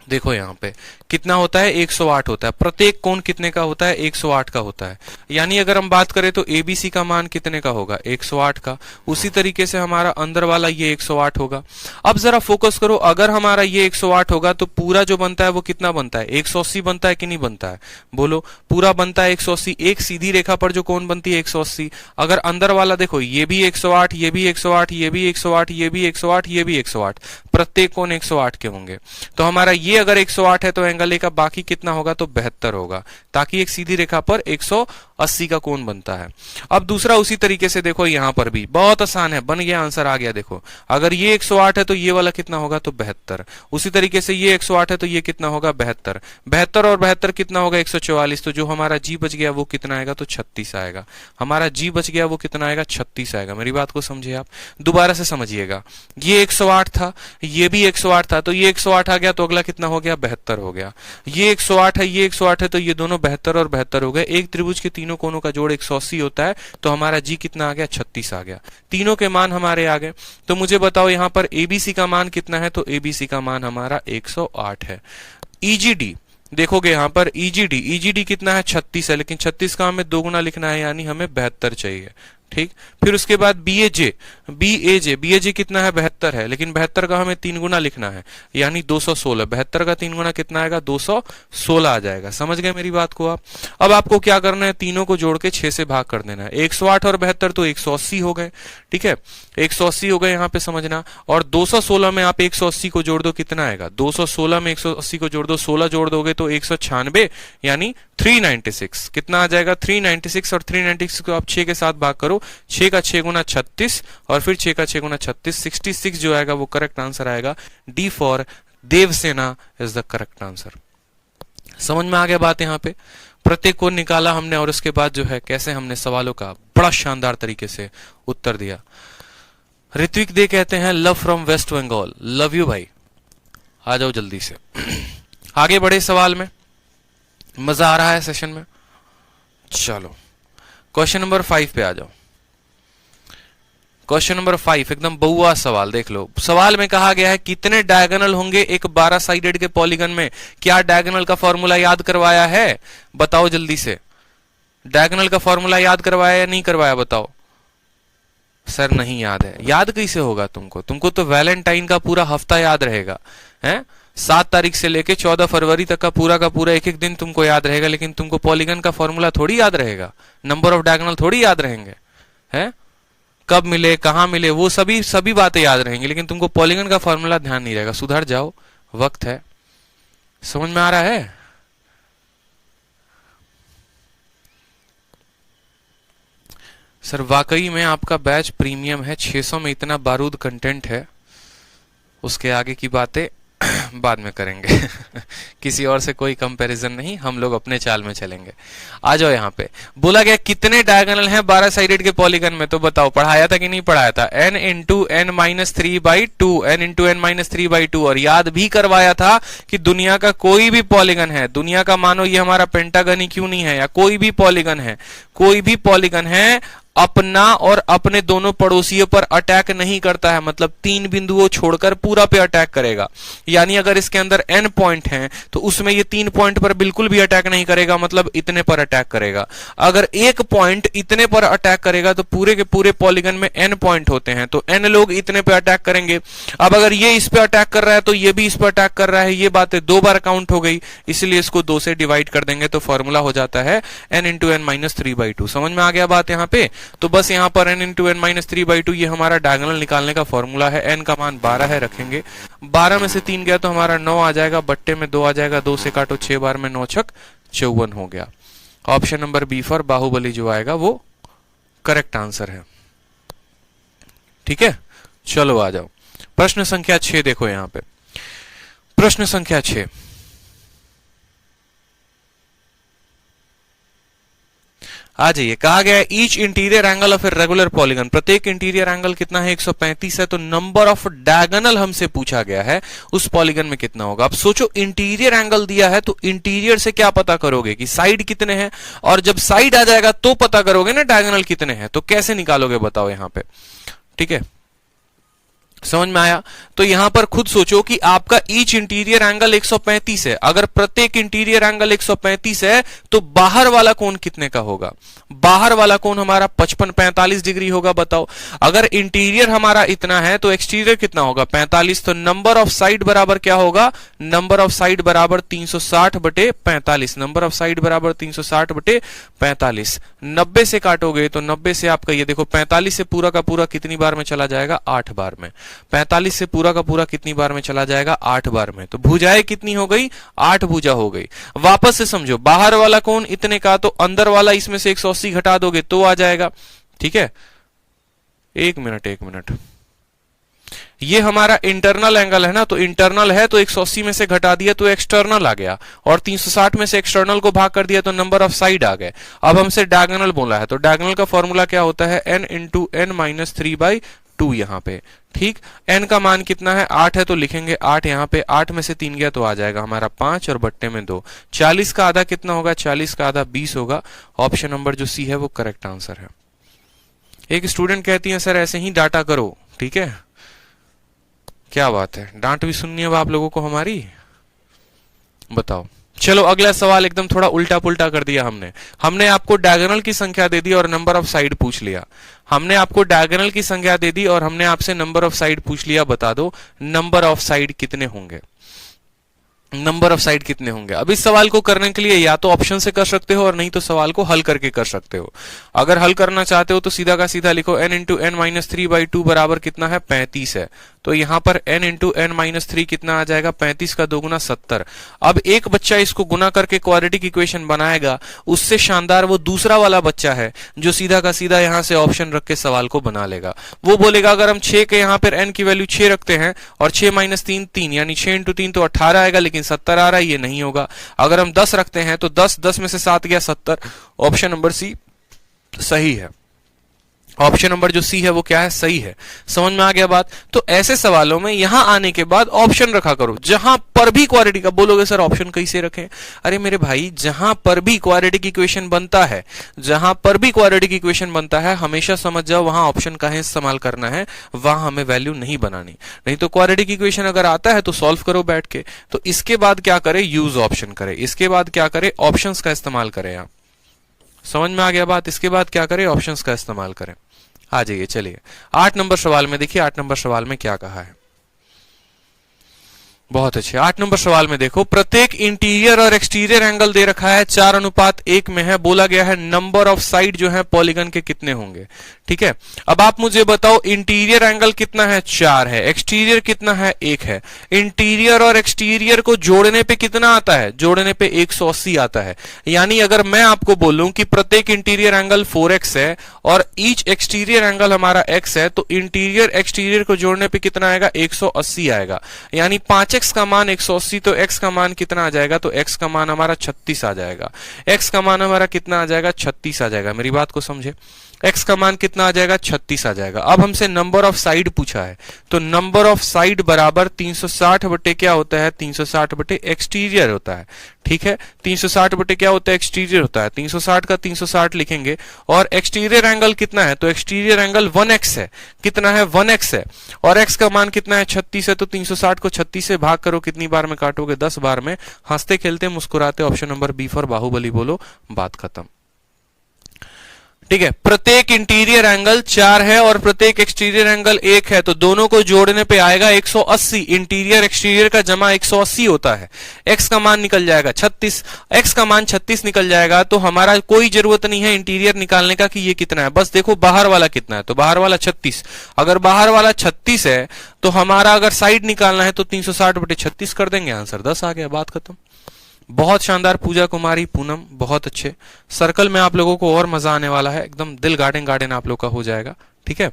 देखो यहाँ पे कितना होता है? 108 होता है। प्रत्येक कोण कितने का होता है? 108 का होता है। यानी अगर हम बात करें तो एबीसी का मान कितने का होगा? 108 का। उसी तरीके से हमारा अंदर वाला ये 108 होगा। अब जरा फोकस करो, अगर हमारा ये 108 होगा तो पूरा जो बनता है वो कितना बनता है? 180 बनता है कि नहीं बनता है? बोलो, पूरा बनता है 180। एक सीधी रेखा पर जो कोण बनती है 180। अगर अंदर वाला देखो, ये भी 108, ये भी 108, ये भी 108, ये भी 108, ये भी 108, प्रत्येक कोण 108 के होंगे। तो हमारा ये अगर 108 है तो एंगल ए का बाकी कितना होगा? तो 72 होगा, ताकि एक सीधी रेखा पर 180 का कोण बनता है। अब दूसरा उसी तरीके से देखो, यहां पर भी बहुत आसान है, बन गया, आंसर आ गया। देखो, अगर ये 108 है तो ये वाला कितना होगा? तो 72। उसी तरीके से ये 108 है तो ये कितना होगा? 72। 72 और 72 कितना होगा? 144। तो जो हमारा जी बच गया वो कितना आएगा? तो 36 आएगा। हमारा जी बच गया वो कितना आएगा? 36 आएगा। मेरी बात को समझिए आप, दोबारा से समझिएगा। ये 108 था, ये भी 108 था, तो ये 108 आ गया तो अगला कितना हो गया? 72 हो गया। ये 108 है, ये 108 है, तो ये दोनों 72 और 72 हो गए। एक त्रिभुज के तीनों कोनों का जोड़ 180 होता है, तो हमारा जी कितना आ गया? 36 आ गया। तीनों के मान हमारे आ गए। तो मुझे बताओ यहाँ पर एबीसी का मान कितना है? तो एबीसी का मान हमारा 108 है। ईजीडी देखोगे यहाँ पर, ईजीडी कितना है? 36 है, लेकिन 36 का हमें 2 गुना लिखना है, यानी हमें 72 चाहिए। ठीक, फिर उसके बाद बीएजे कितना है? 72 है, लेकिन 72 का हमें 3 गुना लिखना है, यानी 216। 72 का 3 गुना कितना आएगा? 216 आ जाएगा। समझ गए मेरी बात को आप? अब आपको क्या करना है? तीनों को जोड़ के 6 से भाग कर देना है। 108 और 72 तो 180 हो गए। ठीक है, 180 हो गए यहाँ पे, समझना। और 216 में आप 180 को जोड़ दो, कितना आएगा? 216 में 180 को जोड़ दो, 16 जोड़ दोगे तो 196, यानी 396। कितना आ जाएगा? 396। और 396 को आप 6 के साथ भाग करो, 6 का 6 गुना 36 और फिर 6 का 6 गुना 36, 66 जो आएगा वो करेक्ट आंसर आएगा। D for Devasena is the correct answer. समझ में आ गया बात? यहाँ पे प्रत्येक को निकाला हमने और उसके बाद जो है कैसे हमने सवालों का बड़ा शानदार तरीके से उत्तर दिया। ऋत्विक दे कहते हैं love from West Bengal. Love you भाई, आ जाओ जल्दी से। आगे बढ़े सवाल में, मजा आ रहा है सेशन में? चलो क्वेश्चन नंबर 5 पे आ जाओ। क्वेश्चन नंबर 5 एकदम बहुआ सवाल, देख लो। सवाल में कहा गया है कितने डायगोनल होंगे एक 12 साइडेड के पॉलीगन में? क्या डायगोनल का फॉर्मूला याद करवाया है? बताओ जल्दी से। डायगोनल का फॉर्मूला याद करवाया या नहीं करवाया? बताओ। सर नहीं याद है। याद कैसे होगा तुमको? तुमको तो वैलेंटाइन का पूरा हफ्ता याद रहेगा, हैं? 7 तारीख से लेके 14 फरवरी तक का पूरा एक एक दिन तुमको याद रहेगा, लेकिन तुमको पॉलीगन का फॉर्मूला थोड़ी याद रहेगा, नंबर ऑफ डायगोनल थोड़ी याद रहेंगे, हैं? कब मिले, कहां मिले, वो सभी बातें याद रहेंगी, लेकिन तुमको पॉलीगन का फॉर्मूला ध्यान नहीं रहेगा। सुधर जाओ, वक्त है। समझ में आ रहा है? सर वाकई में आपका बैच प्रीमियम है, 600 में इतना बारूद कंटेंट है, उसके आगे की बातें बाद में करेंगे। किसी और से कोई कंपैरिजन नहीं, हम लोग अपने चाल में चलेंगे। आ जाओ यहाँ पे। बोला गया कितने डायगोनल हैं 12 साइडेड के पॉलीगन में? तो बताओ, पढ़ाया था कि नहीं पढ़ाया था? n into n minus 3/2, n into n minus 3/2। और याद भी करवाया था कि दुनिया का कोई भी पॉलीगन है, दुनिया का मानो ये हमारा पेंटागन ही क्यों नहीं है, या कोई भी पॉलीगन है, कोई भी पॉलीगन है, अपना और अपने दोनों पड़ोसियों पर अटैक नहीं करता है। मतलब 3 बिंदुओं छोड़कर पूरा पे अटैक करेगा। यानी अगर इसके अंदर n पॉइंट हैं तो उसमें ये 3 पॉइंट पर बिल्कुल भी अटैक नहीं करेगा, मतलब इतने पर अटैक करेगा। अगर एक पॉइंट इतने पर अटैक करेगा तो पूरे के पूरे पॉलीगन में n पॉइंट होते हैं, तो n लोग इतने पे अटैक करेंगे। अब अगर ये इस पे अटैक कर रहा है तो ये भी इस पे अटैक कर रहा है, ये बातें 2 बार काउंट हो गई, इसलिए इसको 2 से डिवाइड कर देंगे तो फॉर्मूला हो जाता है n इंटू n माइनस 3/2। समझ में आ गया बात यहाँ पे? तो बस यहाँ पर n इंटू एन माइनस 3/2 ये हमारा डायगोनल निकालने का फॉर्मूला है। n का मान 12 है, रखेंगे 12 में से 3 गया तो हमारा 9 आ जाएगा, बट्टे में 2 आ जाएगा, 2 से काटो 6 बार में 9 छक 54 हो गया। Option number B for Baahubali जो आएगा वो करेक्ट आंसर है। ठीक है, चलो आ जाओ प्रश्न संख्या 6 देखो यहां पे। प्रश्न संख्या 6 आ जाइए, कहा गया है each interior angle of a regular polygon, प्रत्येक इंटीरियर एंगल कितना है 135 है, तो नंबर ऑफ डायगोनल हमसे पूछा गया है उस पॉलीगन में कितना होगा। अब सोचो इंटीरियर एंगल दिया है तो इंटीरियर से क्या पता करोगे कि साइड कितने हैं, और जब साइड आ जाएगा तो पता करोगे ना डायगोनल कितने हैं, तो कैसे निकालोगे बताओ यहां पे। ठीक है, समझ में आया। तो यहां पर खुद सोचो कि आपका ईच इंटीरियर एंगल 135 है, अगर प्रत्येक इंटीरियर एंगल 135 है तो बाहर वाला कोण कितने का होगा। बाहर वाला कोण हमारा 55-45 डिग्री होगा। बताओ अगर इंटीरियर हमारा इतना है तो एक्सटीरियर कितना होगा 45, तो नंबर ऑफ साइड बराबर क्या होगा, नंबर ऑफ साइड बराबर 360/45, नंबर ऑफ साइड बराबर 360/45। 90 से काटोगे तो 90 से आपका ये देखो 45 से पूरा का पूरा कितनी बार में चला जाएगा 8 बार में, 45 से पूरा का पूरा कितनी बार में चला जाएगा 8 बार में, तो भुजाएं कितनी हो गई 8 भुजा हो गई। वापस से समझो, बाहर वाला कोण इतने का तो अंदर वाला इसमें से 180 घटा दोगे तो आ जाएगा। ठीक है, एक मिनट, ये हमारा इंटरनल एंगल है ना, तो इंटरनल है तो 180 में से घटा दिया तो एक्सटर्नल आ गया, और 360 में से एक्सटर्नल को भाग कर दिया तो नंबर ऑफ साइड आ गए। अब हमसे डायगोनल बोला है तो डायगोनल का फॉर्मूला क्या होता है n इंटू एन माइनस 3/2 यहां पे। ठीक, n का मान कितना है 8 है तो लिखेंगे 8 यहां पे, 8 में से 3 गया तो आ जाएगा हमारा 5 और बट्टे में 2। 40 का आधा कितना होगा, 40 का आधा 20 होगा। ऑप्शन नंबर जो सी है वो करेक्ट आंसर है। एक स्टूडेंट कहती है सर ऐसे ही डाटा करो। ठीक है, क्या बात है, डांट भी सुननी है अब आप लोगों को हमारी, बताओ। चलो अगला सवाल एकदम थोड़ा उल्टा पुल्टा कर दिया हमने आपको डायगोनल की संख्या दे दी और नंबर ऑफ साइड पूछ लिया। हमने आपको डायगोनल की संख्या दे दी और हमने आपसे नंबर ऑफ साइड पूछ लिया, बता दो नंबर ऑफ साइड कितने होंगे, नंबर ऑफ साइड कितने होंगे। अब इस सवाल को करने के लिए या तो ऑप्शन से कर सकते हो और नहीं तो सवाल को हल करके कर सकते हो। अगर हल करना चाहते हो तो सीधा का सीधा लिखो n इंटू एन माइनस 3/2 बराबर कितना है 35 है, तो यहां पर n इंटू एन माइनस 3 कितना आ जाएगा 35 का 2 गुना 70। अब एक बच्चा इसको गुना करके क्वाड्रेटिक इक्वेशन बनाएगा, उससे शानदार वो दूसरा वाला बच्चा है जो सीधा का सीधा यहां से ऑप्शन रख के सवाल को बना लेगा। वो बोलेगा अगर हम 6 के यहां पर n की वैल्यू 6 रखते हैं और 6 माइनस 3 3 यानी 6 इंटू 3 तो 18 आएगा, लेकिन 70 आ रहा है, ये नहीं होगा। अगर हम 10 रखते हैं तो 10 में से 7 गया 70। ऑप्शन नंबर सी सही है। ऑप्शन नंबर जो सी है वो क्या है, सही है। समझ में आ गया बात। तो ऐसे सवालों में यहां आने के बाद ऑप्शन रखा करो, जहां पर भी क्वाड्रेटिक। अब बोलोगे सर ऑप्शन कैसे रखें, अरे मेरे भाई जहां पर भी क्वाड्रेटिक इक्वेशन बनता है, जहां पर भी क्वाड्रेटिक इक्वेशन बनता है हमेशा समझ जाओ वहां ऑप्शन का इस्तेमाल करना है, वहां हमें वैल्यू नहीं बनानी। नहीं तो क्वाड्रेटिक इक्वेशन अगर आता है तो सॉल्व करो बैठ के, तो इसके बाद क्या करें, यूज ऑप्शन करें, इसके बाद क्या करें, ऑप्शंस का इस्तेमाल करें। आप समझ में आ गया बात। इसके बाद क्या करें, ऑप्शंस का इस्तेमाल करें। आ जाइए, चलिए 8 नंबर सवाल में देखिए, 8 नंबर सवाल में क्या कहा है। बहुत अच्छे। 8 नंबर सवाल में देखो, प्रत्येक इंटीरियर और एक्सटीरियर एंगल दे रखा है 4:1 में है, बोला गया है नंबर ऑफ साइड जो है पॉलीगन के कितने होंगे। ठीक है, अब आप मुझे बताओ इंटीरियर एंगल कितना है 4 है, एक्सटीरियर कितना है 1 है। इंटीरियर और एक्सटीरियर को जोड़ने पे कितना आता है, जोड़ने पे 180 आता है। यानी अगर मैं आपको बोलूं कि प्रत्येक इंटीरियर एंगल 4x है और ईच एक्सटीरियर एंगल हमारा x है, तो इंटीरियर एक्सटीरियर को जोड़ने पे कितना आएगा 180 आएगा। यानी 5x का मान 180, तो x का मान कितना आ जाएगा, तो x का मान हमारा 36 आ जाएगा। x का मान हमारा कितना आ जाएगा 36 आ जाएगा। मेरी बात को समझे, x का मान कितना आ जाएगा 36 आ जाएगा। अब हमसे नंबर ऑफ साइड पूछा है, तो नंबर ऑफ साइड बराबर 360 बटे क्या होता है, 360 बटे एक्सटीरियर होता है। ठीक है, 360 बटे क्या होता है, एक्सटीरियर होता है। 360 का 360 लिखेंगे और एक्सटीरियर एंगल कितना है, तो एक्सटीरियर एंगल 1x है। कितना है 1x है, और x का मान कितना है 36 है, तो 360 को 36 से भाग करो, कितनी बार में काटोगे 10 बार में। हंसते खेलते मुस्कुराते option number B for Baahubali बोलो, बात खत्म। ठीक है, प्रत्येक इंटीरियर एंगल 4 है और प्रत्येक एक्सटीरियर एंगल 1 है, तो दोनों को जोड़ने पे आएगा 180। इंटीरियर एक्सटीरियर का जमा 180 होता है। x का मान निकल जाएगा 36, x का मान 36 निकल जाएगा। तो हमारा कोई जरूरत नहीं है इंटीरियर निकालने का कि ये कितना है, बस देखो बाहर वाला कितना है, तो बाहर वाला 36। अगर बाहर वाला 36 है तो हमारा अगर साइड निकालना है तो 360/36 कर देंगे, आंसर 10 आ गया, बात खत्म। बहुत शानदार पूजा कुमारी, पूनम बहुत अच्छे। सर्कल में आप लोगों को और मजा आने वाला है, एकदम दिल गार्डन गार्डन आप लोग का हो जाएगा। ठीक है,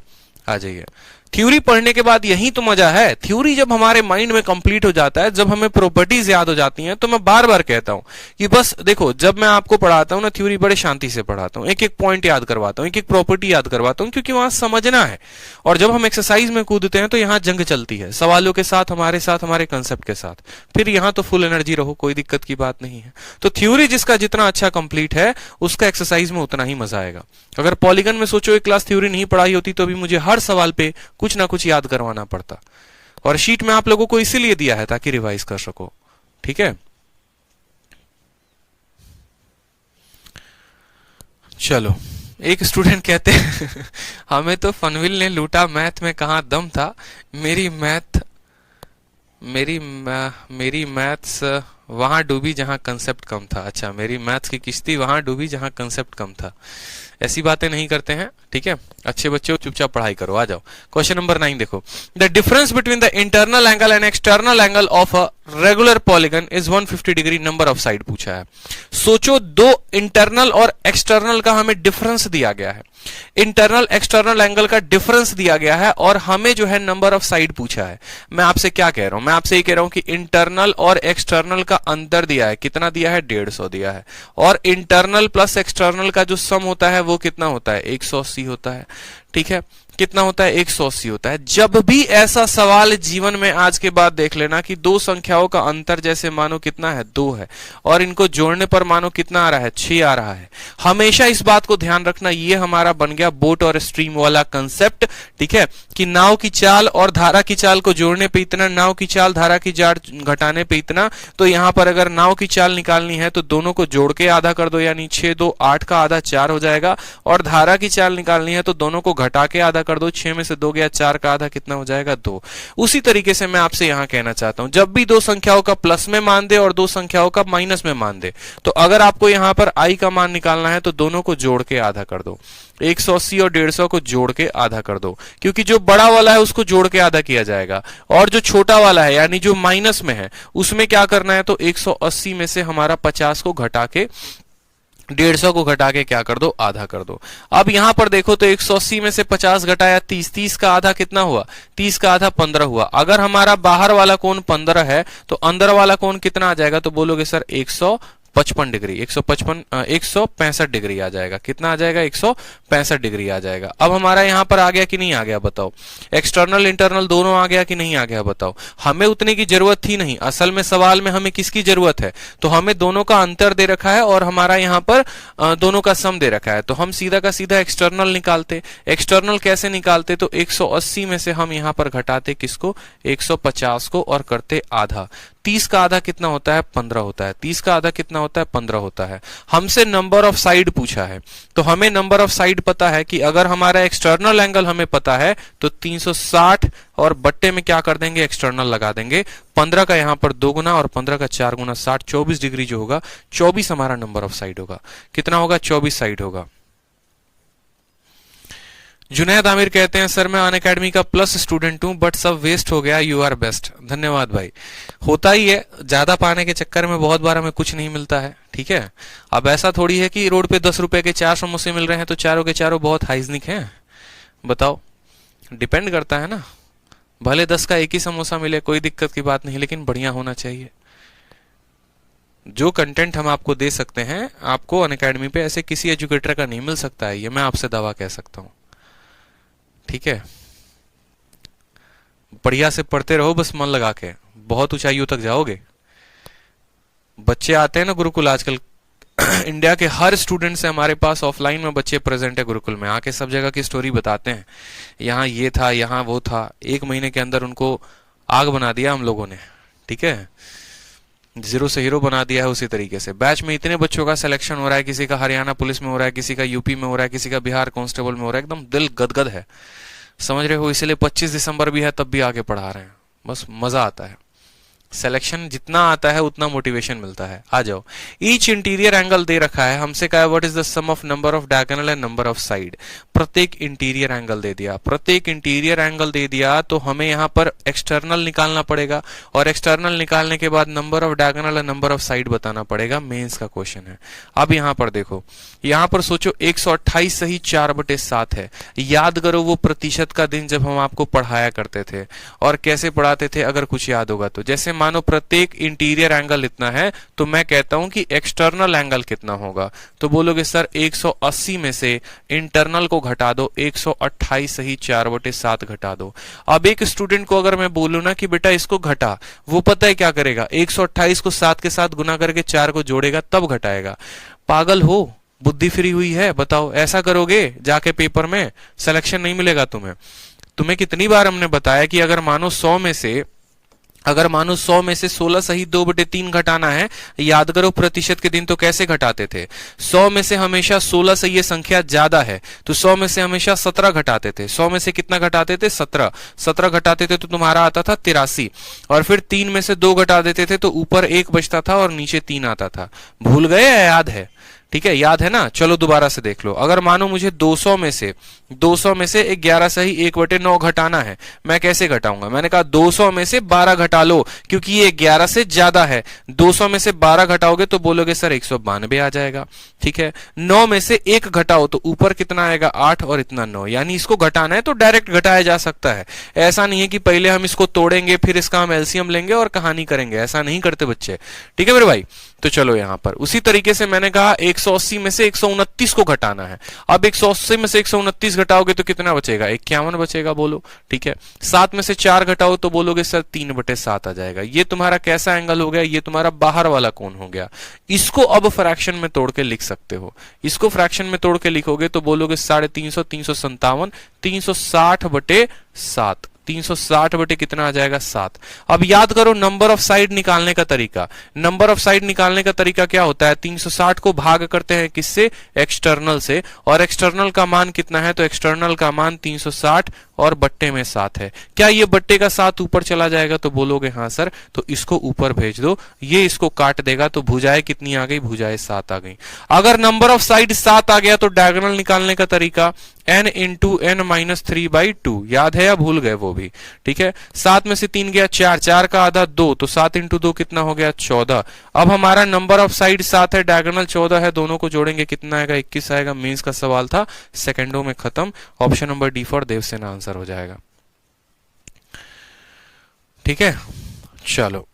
आ जाइए। थ्योरी पढ़ने के बाद यही तो मजा है। थ्योरी जब हमारे माइंड में कंप्लीट हो जाता है, जब हमें प्रॉपर्टीज याद हो जाती हैं, तो मैं बार बार कहता हूं कि बस देखो, जब मैं आपको पढ़ाता हूं ना थ्योरी, बड़े शांति से पढ़ाता हूं, एक एक पॉइंट याद करवाता हूं, एक एक प्रॉपर्टी याद करवाता हूं, क्योंकि वहां समझना है। और जब हम एक्सरसाइज में कूदते हैं तो यहाँ जंग चलती है, सवालों के साथ, हमारे कंसेप्ट के साथ। फिर यहाँ तो फुल एनर्जी रहो, कोई दिक्कत की बात नहीं है। तो थ्योरी जिसका जितना अच्छा कंप्लीट है, उसका एक्सरसाइज में उतना ही मजा आएगा। अगर पॉलीगन में सोचो एक क्लास थ्योरी नहीं पढ़ाई होती तो भी मुझे हर सवाल पे कुछ ना कुछ याद करवाना पड़ता। और शीट में आप लोगों को इसीलिए दिया है ताकि रिवाइज कर सको। ठीक है, चलो। एक स्टूडेंट कहते हैं हमें तो फनविल ने लूटा, मैथ में कहां दम था, मेरी मैथ्स वहां डूबी जहां कंसेप्ट कम था। अच्छा, मेरी मैथ्स की किश्ती वहां डूबी जहां कंसेप्ट कम था। ऐसी बातें नहीं करते हैं, ठीक है। अच्छे बच्चों चुपचाप पढ़ाई करो, आ जाओ। क्वेश्चन नंबर 9 देखो। The difference between the internal angle and external angle of a regular polygon is 150 degree, number of side पूछा है। सोचो, दो इंटरनल और एक्सटर्नल का हमें डिफरेंस दिया गया है, इंटरनल एक्सटर्नल एंगल का डिफरेंस दिया गया है, और हमें जो है नंबर ऑफ साइड पूछा है। मैं आपसे क्या कह रहा हूं, मैं आपसे ये कह रहा हूं कि इंटरनल और एक्सटर्नल का अंतर दिया है, कितना दिया है, 150 दिया है। और इंटरनल प्लस एक्सटर्नल का जो सम होता है वो कितना होता है, 180 होता है। ठीक है, कितना होता है, 180 होता है। जब भी ऐसा सवाल जीवन में आज के बाद देख लेना कि दो संख्याओं का अंतर जैसे मानो कितना है, 2 है, और इनको जोड़ने पर मानो कितना आ रहा है, 6 आ रहा है। हमेशा इस बात को ध्यान रखना, ये हमारा बन गया बोट और स्ट्रीम वाला कंसेप्ट। ठीक है, कि नाव की चाल और धारा की चाल को जोड़ने पे इतना, नाव की चाल धारा की चाल घटाने पे इतना। तो यहां पर अगर नाव की चाल निकालनी है तो दोनों को जोड़ के आधा कर दो, यानी 6 2 8 का आधा 4 हो जाएगा। और धारा की चाल निकालनी है तो दोनों को घटा के आधा कर दो, 6 में से 2 गया, 4 का आधा कितना हो जाएगा, 2। उसी तरीके से मैं आपसे यहां कहना चाहता हूं, जब भी दो संख्याओं का प्लस में मान दे और दो संख्याओं का माइनस में मान दे, तो अगर आपको यहां पर आई का मान निकालना है तो दोनों को जोड़ के आधा कर दो। 180 और 150 को जोड़ के आधा कर दो, क्योंकि जो बड़ा वाला है उसको जोड़ के आधा किया जाएगा, और जो छोटा वाला है यानी जो माइनस में है उसमें क्या करना है, तो 180 में से हमारा 50 को घटा के 150 को घटा के क्या कर दो, आधा कर दो। अब यहां पर देखो तो 180 में से 50 घटाया 30, 30 का आधा कितना हुआ, 30 का आधा 15 हुआ। अगर हमारा बाहर वाला कोण 15 है तो अंदर वाला कोण कितना आ जाएगा, तो बोलोगे सर 155 डिग्री, 165 डिग्री आ जाएगा। कितना आ जाएगा, 165 डिग्री आ जाएगा। अब हमारा यहां पर आ गया कि नहीं आ गया, बताओ। एक्सटर्नल इंटरनल दोनों आ गया कि नहीं आ गया, बताओ। हमें उतने की जरूरत थी नहीं, असल में सवाल में हमें किसकी जरूरत है, तो हमें दोनों का अंतर दे रखा है और हमारा यहां पर दोनों का सम दे रखा है, तो हम सीधा का सीधा एक्सटर्नल निकालते। एक्सटर्नल कैसे निकालते, तो 180 में से हम यहां पर घटाते किसको, 150 को, और करते आधा। 30 का आधा कितना होता है, 15 होता है। 30 का आधा कितना होता है, 15 होता है। हमसे नंबर ऑफ साइड पूछा है, तो हमें नंबर ऑफ साइड पता है कि अगर हमारा एक्सटर्नल एंगल हमें पता है तो 360 और बट्टे में क्या कर देंगे, एक्सटर्नल लगा देंगे। 15 का यहां पर 2 गुना और 15 का 4 गुना 60, 24 डिग्री जो होगा, 24 हमारा नंबर ऑफ साइड होगा। कितना होगा, 24 साइड होगा। जुनैद आमिर कहते हैं सर मैं अनअकैडमी का प्लस स्टूडेंट हूं बट सब वेस्ट हो गया, यू आर बेस्ट। धन्यवाद भाई। होता ही है, ज्यादा पाने के चक्कर में बहुत बार हमें कुछ नहीं मिलता है। ठीक है, अब ऐसा थोड़ी है कि रोड पे 10 रुपए के 4 समोसे मिल रहे हैं तो चारों के चारों बहुत हाइजीनिक हैं, बताओ। डिपेंड करता है ना, भले 10 का एक ही समोसा मिले कोई दिक्कत की बात नहीं, लेकिन बढ़िया होना चाहिए। जो कंटेंट हम आपको दे सकते हैं, आपको अनअकैडमी पे ऐसे किसी एजुकेटर का नहीं मिल सकता है, ये मैं आपसे दावा कह सकता हूं। ठीक है, बढ़िया से पढ़ते रहो, बस मन लगा के, बहुत ऊंचाइयों तक जाओगे। बच्चे आते हैं ना गुरुकुल आजकल इंडिया के हर स्टूडेंट से हमारे पास ऑफलाइन में बच्चे प्रेजेंट है गुरुकुल में, आके सब जगह की स्टोरी बताते हैं, यहाँ ये था, यहाँ वो था। 1 महीने के अंदर उनको आग बना दिया हम लोगों ने। ठीक है, जीरो से हीरो बना दिया है। उसी तरीके से बैच में इतने बच्चों का सिलेक्शन हो रहा है, किसी का हरियाणा पुलिस में हो रहा है, किसी का यूपी में हो रहा है, किसी का बिहार कांस्टेबल में हो रहा है, एकदम दिल गदगद है, समझ रहे हो। इसलिए 25 दिसंबर भी है तब भी आगे पढ़ा रहे हैं, बस मजा आता है। सिलेक्शन जितना आता है उतना मोटिवेशन मिलता है। आ जाओ, ईच इंटीरियर एंगल दे रखा है हमसे, कहा what is the sum of number of diagonal and number of side. प्रत्येक इंटीरियर एंगल दे दिया, प्रत्येक इंटीरियर एंगल दे दिया तो हमें यहां पर एक्सटर्नल निकालना पड़ेगा, और एक्सटर्नल निकालने के बाद number of diagonal and number of side बताना पड़ेगा। मेंस का क्वेश्चन है। अब यहां पर देखो, यहां पर सोचो 128 सही 4/7 है। याद करो वो प्रतिशत का दिन जब हम आपको पढ़ाया करते थे, और कैसे पढ़ाते थे अगर कुछ याद होगा तो। जैसे मानो प्रत्येक इंटीरियर एंगल इतना है, तो मैं कहता हूं कि एक्सटर्नल एंगल कितना होगा, तो बोलोगे सर 180 में से इंटरनल को घटा दो, 128 सही 4/7 घटा दो। अब एक स्टूडेंट को अगर मैं बोलूं ना कि बेटा इसको घटा, वो पता है क्या करेगा, 128 को 7 के साथ गुना करके 4 को जोड़ेगा तब घटाएगा। पागल हो, बुद्धि फ्री हुई है, बताओ ऐसा करोगे जाके पेपर में सिलेक्शन नहीं मिलेगा तुम्हें। तुम्हें कितनी बार हमने बताया कि अगर मानो 100 में से 16 सही 2/3 घटाना है, याद करो प्रतिशत के दिन तो कैसे घटाते थे, 100 में से हमेशा 16 से ये संख्या ज्यादा है तो 100 में से हमेशा 17 घटाते थे। 100 में से कितना घटाते थे, 17 घटाते थे तो तुम्हारा आता था 83, और फिर 3 में से 2 घटा देते थे तो ऊपर 1 बचता था और नीचे 3 आता था। भूल गए या याद है? ठीक है, याद है ना। चलो दोबारा से देख लो, अगर मानो मुझे 200 में से 11 सही 1/9 घटाना है, मैं कैसे घटाऊंगा, मैंने कहा 200 में से 12 घटा लो क्योंकि ये 11 से ज्यादा है। 200 में से 12 घटाओगे तो बोलोगे सर 192 आ जाएगा। ठीक है, 9 में से 1 घटाओ तो ऊपर कितना आएगा, 8 और इतना 9। यानी इसको घटाना है तो डायरेक्ट घटाया जा सकता है। ऐसा नहीं है कि पहले हम इसको तोड़ेंगे फिर इसका हम एलसीएम लेंगे और कहानी करेंगे, ऐसा नहीं करते बच्चे। ठीक है मेरे भाई, तो चलो यहां पर उसी तरीके से मैंने कहा 180 में से 129 को घटाना है। अब 180 में से 129 घटाओगे तो कितना बचेगा, 51 बचेगा, बोलो। ठीक है, 7 में से 4 घटाओ तो बोलोगे सर 3/7 आ जाएगा। ये तुम्हारा कैसा एंगल हो गया, ये तुम्हारा बाहर वाला कोण हो गया। इसको अब फ्रैक्शन में तोड़ के लिख सकते हो। इसको फ्रैक्शन में तोड़ के लिखोगे तो बोलोगे 350, 357, 360/7। 360 बटे कितना आ जाएगा, 7। अब याद करो नंबर ऑफ साइड निकालने का तरीका। नंबर ऑफ साइड निकालने का तरीका क्या होता है, 360 को भाग करते हैं किससे, एक्सटर्नल से, और एक्सटर्नल का मान कितना है, तो एक्सटर्नल का मान 360 और बट्टे में 7 है। क्या ये बट्टे का 7 ऊपर चला जाएगा, तो बोलोगे हाँ सर, तो इसको ऊपर भेज दो, ये इसको काट देगा तो भुजाएं कितनी आ गई, भुजाएं 7 आ गई। अगर नंबर ऑफ साइड 7 आ गया तो डायगोनल निकालने का तरीका n इंटू n माइनस 3/2, याद है या भूल गए वो भी। ठीक है, 7 में से 3 गया 4, 4 का आधा 2, तो 7 इंटू 2 कितना हो गया, 14। अब हमारा नंबर ऑफ साइड 7 है, डायगोनल 14 है, दोनों को जोड़ेंगे कितना आएगा, 21 आएगा। मेंस का सवाल था, सेकंडों में खत्म। Option number D for Devasena answer हो जाएगा। ठीक है, चलो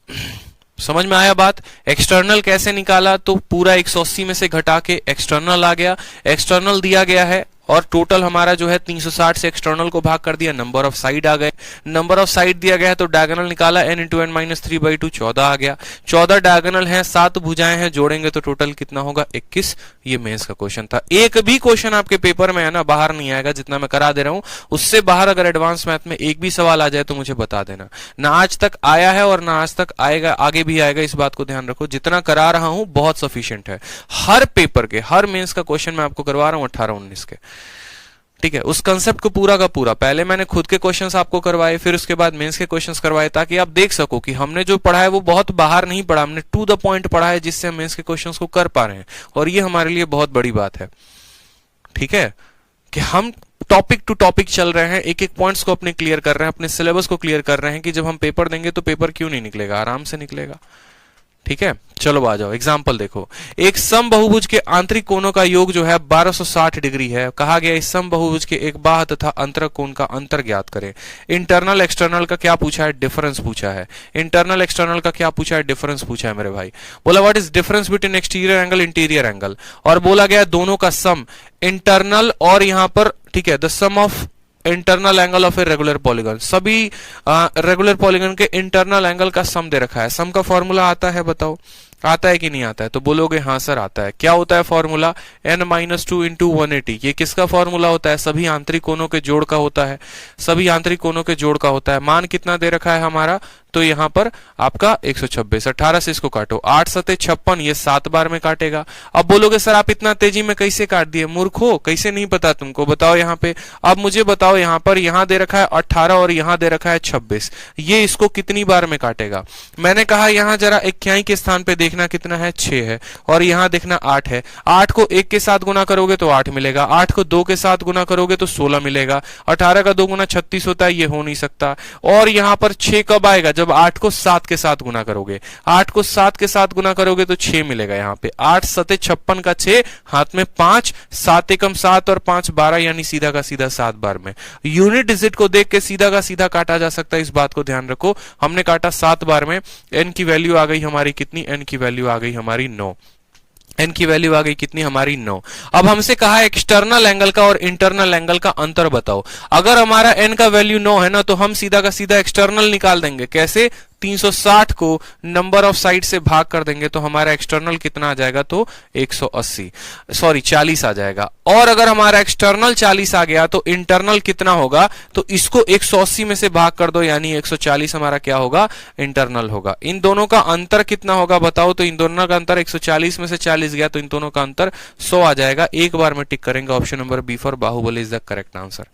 समझ में आया बात। एक्सटर्नल कैसे निकाला, तो पूरा 180 में से घटा के एक्सटर्नल आ गया। एक्सटर्नल दिया गया है और टोटल हमारा जो है 360 से एक्सटर्नल को भाग कर दिया, नंबर ऑफ साइड आ गए। नंबर ऑफ साइड दिया गया है तो डायगोनल निकाला, n इंटू n माइनस 3/2, 14 आ गया। 14 डायगोनल है, 7 भुजाएं हैं, जोड़ेंगे तो टोटल कितना होगा, 21। ये मेंस का क्वेश्चन था। एक भी क्वेश्चन आपके पेपर में है ना, बाहर नहीं आएगा, जितना मैं करा दे रहा हूं उससे बाहर अगर एडवांस मैथ में एक भी सवाल आ जाए तो मुझे बता देना। ना आज तक आया है और ना आज तक आएगा, आगे भी आएगा, इस बात को ध्यान रखो। जितना करा रहा हूं बहुत सफिशिएंट है। हर पेपर के, हर मेंस का क्वेश्चन मैं आपको करवा रहा हूं 18-19 के। ठीक है, उस कंसेप्ट को पूरा का पूरा पहले मैंने खुद के क्वेश्चंस आपको करवाए, फिर उसके बाद मेंस के क्वेश्चंस करवाए, ताकि आप देख सको कि हमने जो पढ़ा है वो बहुत बाहर नहीं पढ़ा, हमने टू द पॉइंट पढ़ा है, जिससे हम मेंस के क्वेश्चंस को कर पा रहे हैं। और ये हमारे लिए बहुत बड़ी बात है। ठीक है, कि हम टॉपिक टू टॉपिक चल रहे हैं, एक एक पॉइंट्स को अपने क्लियर कर रहे हैं, अपने सिलेबस को क्लियर कर रहे हैं, कि जब हम पेपर देंगे तो पेपर क्यों नहीं निकलेगा, आराम से निकलेगा। ठीक है, चलो आ जाओ, एग्जाम्पल देखो। एक समबाहुभुज के आंतरिक कोणों का योग जो है 1260 डिग्री है। कहा गया इस समबाहुभुज के एक बाह्य तथा अंतरक कोण का अंतर ज्ञात करें। इंटरनल एक्सटर्नल का क्या पूछा है, डिफरेंस पूछा है। इंटरनल एक्सटर्नल का क्या पूछा है, डिफरेंस पूछा है मेरे भाई। बोला what is difference between exterior angle interior angle, और बोला गया दोनों का सम, इंटरनल और यहां पर, ठीक है, the sum of internal angle of a regular polygon. सभी रेगुलर पॉलीगन के इंटरनल एंगल का सम दे रखा है। सम का फॉर्मूला आता है, बताओ आता है कि नहीं आता है, तो बोलोगे हाँ सर आता है। क्या होता है फॉर्मूला, n-2 इंटू 180। ये किसका फॉर्मूला होता है, सभी आंतरिक कोणों के जोड़ का होता है। सभी आंतरिक कोणों के जोड़ का होता है। मान कितना दे रखा है हमारा, तो यहाँ पर आपका 126। 18 से इसको काटो, 8 सते 56, ये 7 बार में काटेगा। अब बोलोगे सर आप इतना तेजी में कैसे काट दिए, मूर्ख हो, कैसे नहीं पता तुमको, बताओ यहाँ पे। अब मुझे बताओ, यहाँ पर यहाँ दे रखा है 18 और यहाँ दे रखा है 26, ये इसको कितनी बार में काटेगा। मैंने कहा यहाँ जरा इक्याई के स्थान पे देखना कितना है, 6 है, और यहाँ देखना 8 है। 8 को 1 के साथ गुना करोगे तो 8 मिलेगा, 8 को 2 के साथ गुना करोगे तो 16 मिलेगा। 18 का 2 गुना 36 होता है, ये हो नहीं सकता। और यहाँ पर 6 कब आएगा, जब 8 को 7 के साथ गुना करोगे। 8 को 7 के साथ गुना करोगे तो 6 मिलेगा। यहाँ पे 8 सते 56 का 6, हाथ में 5, 7 एकम 7 और 5 12, यानी सीधा का सीधा 7 बार में। यूनिट डिजिट को देख के सीधा का सीधा काटा जा सकता है, इस बात को ध्यान रखो। हमने काटा 7 बार में। एन की वैल्यू आ गई हमारी कितनी, एन की वैल्यू आ गई हमारी 9। एन की वैल्यू आ गई कितनी हमारी 9। अब हमसे कहा है एक्सटर्नल एंगल का और इंटरनल एंगल का अंतर बताओ। अगर हमारा एन का वैल्यू 9 है ना, तो हम सीधा का सीधा एक्सटर्नल निकाल देंगे। कैसे, 360 को नंबर ऑफ साइड से भाग कर देंगे तो हमारा एक्सटर्नल कितना आ जाएगा, तो 40 आ जाएगा। और अगर हमारा एक्सटर्नल 40 आ गया तो इंटरनल कितना होगा, तो इसको 180 में से भाग कर दो, यानी 140 हमारा क्या होगा, इंटरनल होगा। इन दोनों का अंतर कितना होगा बताओ, तो इन दोनों का अंतर 140 में से 40 गया तो इन दोनों का अंतर 100 आ जाएगा। एक बार में टिक करेंगे, option number B for Baahubali is the correct answer.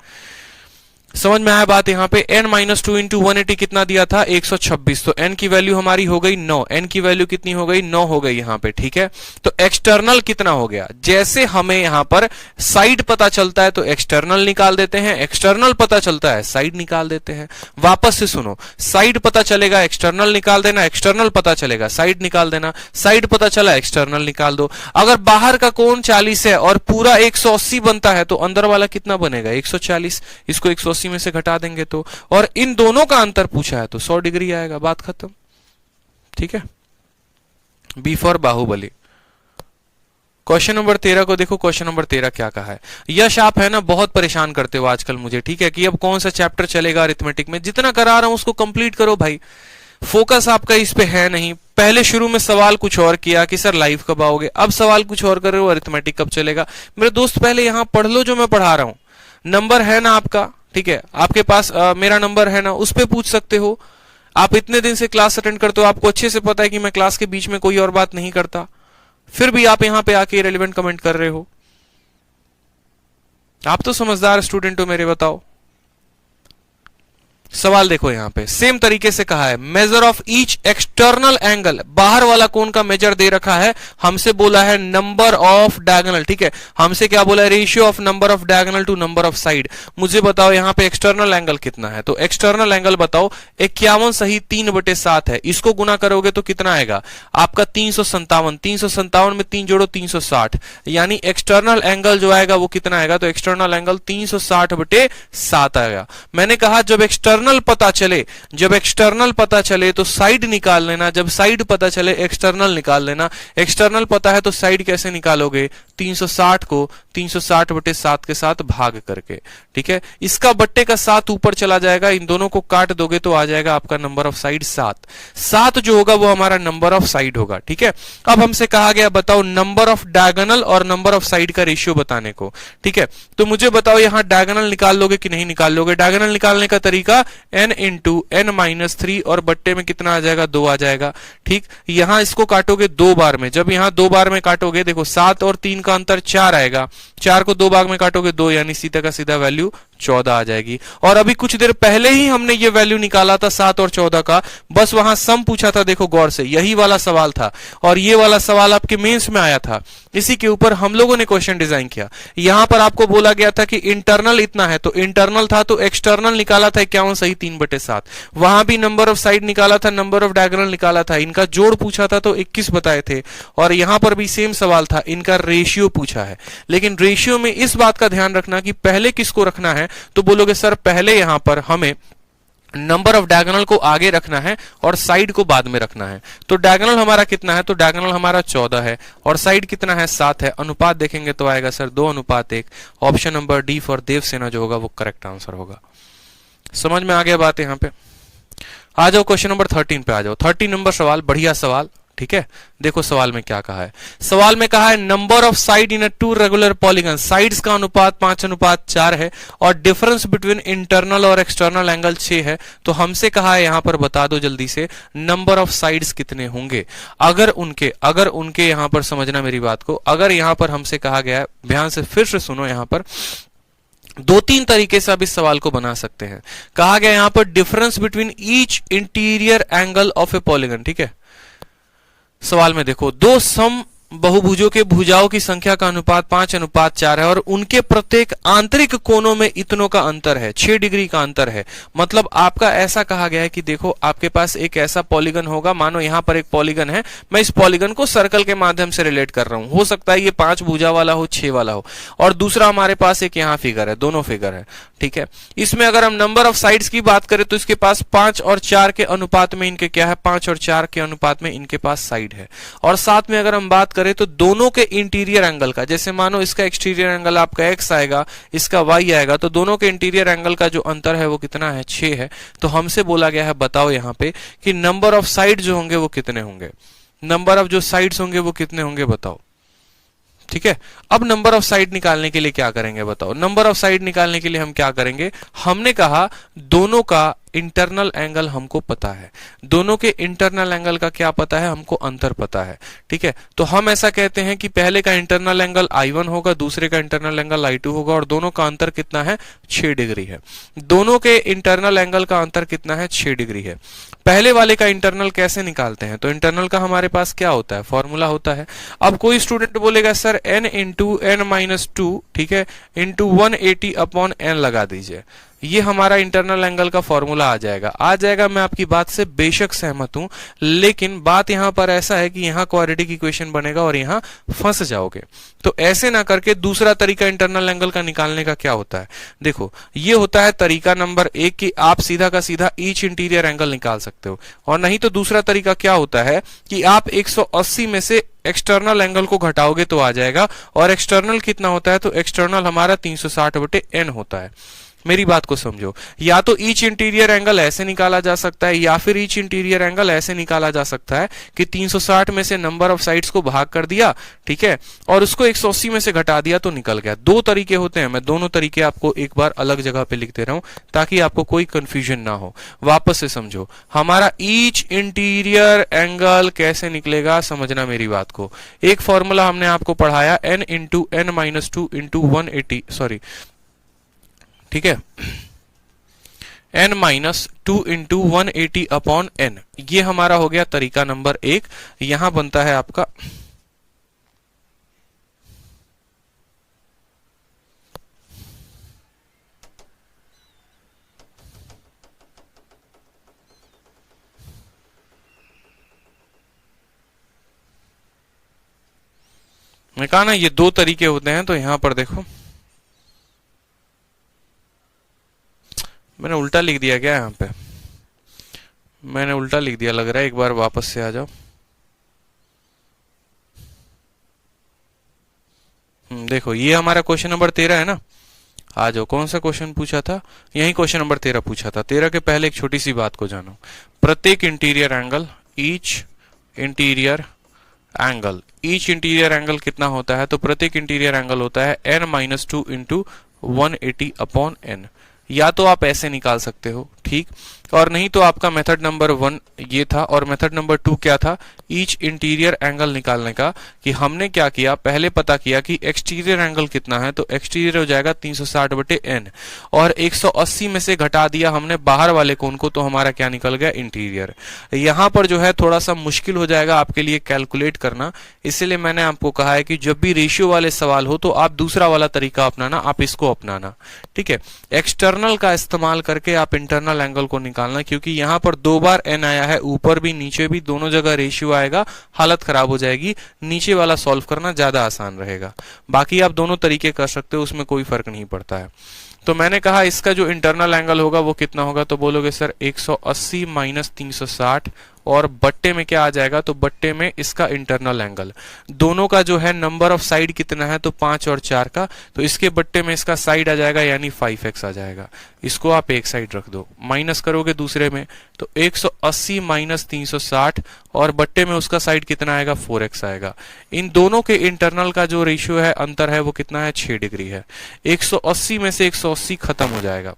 समझ में आया बात। यहाँ पे n माइनस 2 इंटू 180 कितना दिया था, 126। तो n की वैल्यू हमारी हो गई 9। n की वैल्यू कितनी हो गई, 9 हो गई यहाँ पे, ठीक है। तो एक्सटर्नल कितना हो गया, जैसे हमें यहाँ पर साइड पता चलता है तो एक्सटर्नल निकाल देते हैं, एक्सटर्नल पता चलता है साइड निकाल देते हैं। वापस से सुनो, साइड पता चलेगा एक्सटर्नल निकाल देना, एक्सटर्नल पता चलेगा साइड निकाल देना, साइड पता चला एक्सटर्नल निकाल दो। अगर बाहर का कोण 40 है और पूरा 180 बनता है तो अंदर वाला कितना बनेगा, 140। इसको 180 में से घटा देंगे तो, और इन दोनों का अंतर पूछा है तो 100 डिग्री आएगा, बात खत्म, ठीक है। B for Baahubali. Question number 13 को देखो, क्वेश्चन नंबर 13 क्या कहा है। यश आप है ना बहुत परेशान करते हो आजकल मुझे, ठीक है, कि अब कौन सा चैप्टर चलेगा अरिथमेटिक में। जितना करा रहा हूं उसको कंप्लीट करो भाई, फोकस आपका इस पे है नहीं। पहले शुरू में सवाल कुछ और किया कि सर लाइव कब आओगे, अब सवाल कुछ और कर रहे हो, अरिथमेटिक कब चलेगा। मेरे दोस्त पहले यहां पढ़ लो जो मैं पढ़ा रहा हूं। नंबर है ना आपका, ठीक है, आपके पास मेरा नंबर है ना, उस पे पूछ सकते हो। आप इतने दिन से क्लास अटेंड करते हो, आपको अच्छे से पता है कि मैं क्लास के बीच में कोई और बात नहीं करता, फिर भी आप यहां पे आके रेलेवेंट कमेंट कर रहे हो। आप तो समझदार स्टूडेंट हो मेरे, बताओ। सवाल देखो यहां पे सेम तरीके से कहा है, measure of each external angle, बाहर वाला कोण का मेजर दे रखा है, हमसे बोला है नंबर ऑफ डायगोनल, ठीक है, हमसे क्या बोला है, ratio of number of diagonal to number of side. मुझे बताओ यहां पे एक्सटर्नल एंगल कितना है, तो एक्सटर्नल एंगल बताओ 51 सही 3/7 है, इसको गुना करोगे तो कितना आएगा आपका 357। 357 में 3 जोड़ो 360, यानी एक्सटर्नल एंगल जो आएगा वो कितना आएगा, तो एक्सटर्नल एंगल 360/7 आएगा। मैंने कहा जब एक्सटर्नल पता चले तो साइड निकाल लेना, जब साइड पता चले एक्सटर्नल निकाल लेना। एक्सटर्नल पता है तो साइड कैसे निकालोगे, 360 को 360/7 के साथ भाग करके, ठीक है। इसका बट्टे का 7 ऊपर चला जाएगा, इन दोनों को काट दोगे तो आ जाएगा आपका नंबर ऑफ साइड 7। 7 जो होगा वो हमारा नंबर ऑफ साइड होगा, ठीक है। अब हमसे कहा गया बताओ नंबर ऑफ डायगोनल और नंबर ऑफ साइड का रेशियो बताने को, ठीक है। तो मुझे बताओ यहां डायगोनल निकाल लोगे कि नहीं निकाल लोगे। डायगोनल निकालने का तरीका n इंटू n-3 और बट्टे में कितना आ जाएगा, 2 आ जाएगा, ठीक। यहां इसको काटोगे 2 बार में, जब यहां 2 बार में काटोगे देखो 7 और 3 का अंतर 4 आएगा, 4 को 2 भाग में काटोगे 2, यानी सीधा का सीधा वैल्यू 14 आ जाएगी। और अभी कुछ देर पहले ही हमने ये वैल्यू निकाला था 7 और 14 का, बस वहां सम पूछा था, देखो गौर से, यही वाला सवाल था और ये वाला सवाल आपके मेंस में आया था, इसी के ऊपर हम लोगों ने क्वेश्चन डिजाइन किया। यहां पर आपको बोला गया था कि इंटरनल इतना है, तो इंटरनल था तो एक्सटर्नल निकाला था 51 सही 3/7, वहां भी नंबर ऑफ साइड निकाला था, नंबर ऑफ डायगोनल निकाला था, इनका जोड़ पूछा था तो 21 बताए थे। और यहां पर भी सेम सवाल था, इनका रेशियो पूछा है। लेकिन रेशियो में इस बात का ध्यान रखना कि पहले किसको रखना है, तो बोलोगे सर पहले यहां पर हमें नंबर ऑफ डायगोनल को आगे रखना है और साइड को बाद में रखना है। तो डायगोनल हमारा कितना है, तो डायगोनल हमारा 14 है और साइड कितना है, 7 है। अनुपात देखेंगे तो आएगा sir 2:1। Option number D for Devasena जो होगा वो करेक्ट आंसर होगा। समझ में आ गया बात। यहां पे आ जाओ क्वेश्चन नंबर 13 पे आ जाओ। 13 नंबर सवाल, बढ़िया सवाल, ठीक है, देखो सवाल में क्या कहा है। सवाल में कहा है number of side in a two regular polygon, sides का अनुपात 5:4 है और डिफरेंस बिटवीन इंटरनल और एक्सटर्नल एंगल 6 है। तो हमसे कहा है यहां पर बता दो जल्दी से नंबर ऑफ साइड्स कितने होंगे। अगर उनके यहां पर समझना मेरी बात को, अगर यहां पर हमसे कहा गया है, ध्यान से फिर से सुनो, यहां पर दो तीन तरीके से आप इस सवाल को बना सकते हैं। कहा गया यहां पर difference between each interior angle of a polygon, ठीक है। सवाल में देखो दो सम बहुभुजों के भुजाओं की संख्या का अनुपात 5:4 है और उनके प्रत्येक आंतरिक कोनों में इतनों का अंतर है, 6 डिग्री का अंतर है। मतलब आपका ऐसा कहा गया है कि देखो आपके पास एक ऐसा पॉलीगन होगा, मानो यहां पर एक पॉलीगन है, मैं इस पॉलीगन को सर्कल के माध्यम से रिलेट कर रहा हूं, हो सकता है ये 5 भुजा वाला हो, 6 वाला हो, और दूसरा हमारे पास एक यहां फिगर है, दोनों फिगर है, ठीक है। इसमें अगर हम नंबर ऑफ साइड्स की बात करें तो इसके पास 5 और 4 के अनुपात में इनके क्या है, 5 और 4 के अनुपात में इनके पास साइड है। और साथ में अगर हम बात करें तो दोनों के इंटीरियर एंगल का, जैसे मानो इसका एक्सटीरियर एंगल आपका x आएगा, इसका y आएगा, तो दोनों के इंटीरियर एंगल का जो अंतर है वो कितना है, 6 है। तो हमसे बोला गया है बताओ यहां पे कि नंबर ऑफ साइड जो होंगे वो कितने होंगे, नंबर ऑफ जो साइड्स होंगे वो कितने होंगे बताओ, ठीक है। अब नंबर ऑफ साइड निकालने के लिए क्या करेंगे बताओ। नंबर ऑफ साइड निकालने के लिए हम क्या करेंगे, हमने कहा दोनों का इंटरनल एंगल हमको पता है, दोनों के इंटरनल एंगल का क्या पता है, हमको अंतर पता है, ठीक है। तो हम ऐसा कहते हैं कि पहले का इंटरनल एंगल I1 होगा, दूसरे का इंटरनल एंगल I2 होगा और दोनों का अंतर कितना है, 6 डिग्री है। दोनों के इंटरनल एंगल का अंतर कितना है, 6 डिग्री है। पहले वाले का इंटरनल कैसे निकालते हैं, तो इंटरनल का हमारे पास क्या होता है, फॉर्मूला होता है। अब कोई स्टूडेंट बोलेगा सर n इंटू n-2, ठीक है, इंटू 180 अपॉन n लगा दीजिए, ये हमारा इंटरनल एंगल का फॉर्मूला आ जाएगा। मैं आपकी बात से बेशक सहमत हूं, लेकिन बात यहां पर ऐसा है कि यहां क्वाड्रेटिक इक्वेशन बनेगा और यहां फंस जाओगे। तो ऐसे ना करके दूसरा तरीका इंटरनल एंगल का निकालने का क्या होता है, देखो ये होता है तरीका नंबर 1 कि आप सीधा का सीधा ईच इंटीरियर एंगल निकाल सकते हो, और नहीं तो दूसरा तरीका क्या होता है कि आप 180 में से एक्सटर्नल एंगल को घटाओगे तो आ जाएगा, और एक्सटर्नल कितना होता है, तो एक्सटर्नल हमारा 360/n होता है। मेरी बात को समझो, या तो ईच इंटीरियर एंगल ऐसे निकाला जा सकता है, या फिर ईच इंटीरियर एंगल ऐसे निकाला जा सकता है कि 360 में से नंबर ऑफ साइड्स को भाग कर दिया, ठीक है, और उसको 180 में से घटा दिया तो निकल गया। दो तरीके होते हैं, मैं दोनों तरीके आपको एक बार अलग जगह पे लिख दे रहा हूं ताकि आपको कोई कंफ्यूजन ना हो। वापस से समझो, हमारा ईच इंटीरियर एंगल कैसे निकलेगा, समझना मेरी बात को। एक फॉर्मूला हमने आपको पढ़ाया, n into n-2 into 180, sorry, ठीक है, n-2 इंटू 180 अपॉन n, ये हमारा हो गया तरीका नंबर 1। यहां बनता है आपका मैं कहा ना ये दो तरीके होते हैं, तो यहां पर देखो मैंने उल्टा लिख दिया क्या, यहाँ पे मैंने उल्टा लिख दिया लग रहा है, एक बार वापस से आ जाओ। देखो ये हमारा क्वेश्चन नंबर 13 है ना, आ जाओ। कौन सा क्वेश्चन पूछा था, यही क्वेश्चन नंबर 13 पूछा था। 13 के पहले एक छोटी सी बात को जानो, प्रत्येक interior angle, each interior angle कितना होता है, तो प्रत्येक इंटीरियर एंगल होता है n-2 इंटू 180 अपॉन n। या तो आप ऐसे निकाल सकते हो, ठीक, और नहीं तो आपका मेथड नंबर 1 ये था, और मेथड नंबर 2 क्या था, ईच इंटीरियर एंगल निकालने का। कि हमने क्या किया, पहले पता किया कि एक्सटीरियर एंगल कितना है, तो एक्सटीरियर हो जाएगा 360/n, और 180 में से घटा दिया हमने बाहर वाले कोण को, तो हमारा क्या निकल गया, इंटीरियर। यहां पर जो है थोड़ा सा मुश्किल हो जाएगा आपके लिए कैलकुलेट करना, इसलिए मैंने आपको कहा है कि जब भी रेशियो वाले सवाल हो तो आप दूसरा वाला तरीका अपनाना, आप इसको अपनाना, ठीक है। एक्सटर्नल का इस्तेमाल करके आप इंटरनल एंगल को निकालना, क्योंकि यहां पर 2 बार n आया है, ऊपर भी नीचे भी दोनों जगह रेशियो आएगा, हालत खराब हो जाएगी। नीचे वाला सॉल्व करना ज्यादा आसान रहेगा, बाकी आप दोनों तरीके कर सकते हो, उसमें कोई फर्क नहीं पड़ता है। तो मैंने कहा इसका जो इंटरनल एंगल होगा वो कितना होगा, तो बोलोगे सर 180 माइनस 360 और बट्टे में क्या आ जाएगा, तो बट्टे में इसका इंटरनल एंगल। दोनों का जो है नंबर ऑफ साइड कितना है, तो 5 और 4 का, तो इसके बट्टे में इसका साइड आ जाएगा यानी 5x आ जाएगा। इसको आप एक साइड रख दो, माइनस करोगे दूसरे में तो 180 माइनस 360 और बट्टे में उसका साइड कितना आएगा, 4x आएगा। इन दोनों के इंटरनल का जो रेशियो है, अंतर है, वो कितना है, 6 डिग्री है। 180 में से 180 खत्म हो जाएगा।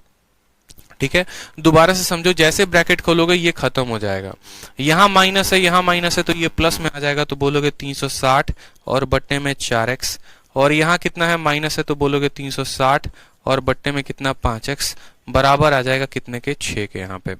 ठीक है, दोबारा से समझो, जैसे ब्रैकेट खोलोगे ये खत्म हो जाएगा, यहां माइनस है यहां माइनस है तो ये प्लस में आ जाएगा, तो बोलोगे 360 और बट्टे में 4x, और यहां कितना है, माइनस है, तो बोलोगे 360 और बट्टे में कितना, 5x, बराबर आ जाएगा कितने के, 6 के। यहाँ पे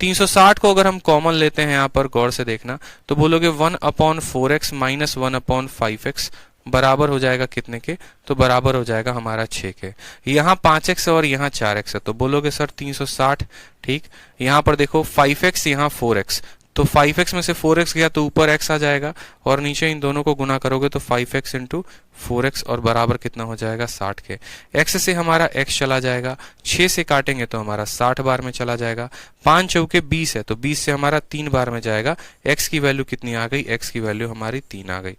360 को अगर हम कॉमन लेते हैं, यहाँ पर गौर से देखना, तो बोलोगे 1/4x माइनस 1/5x बराबर हो जाएगा कितने के, तो बराबर हो जाएगा हमारा 6 के। यहाँ 5x और यहाँ 4x है, तो बोलोगे सर 360, ठीक। यहाँ पर देखो 5x, यहाँ 4x, तो 5x में से 4x गया तो ऊपर x आ जाएगा, और नीचे इन दोनों को गुना करोगे तो 5x इंटू 4x और बराबर कितना हो जाएगा, 60 के। x से हमारा x चला जाएगा, 6 से काटेंगे तो हमारा 60 बार में चला जाएगा, 5 चौके 20 है, तो 20 से हमारा 3 बार में जाएगा। x की वैल्यू कितनी आ गई, x की वैल्यू हमारी 3 आ गई।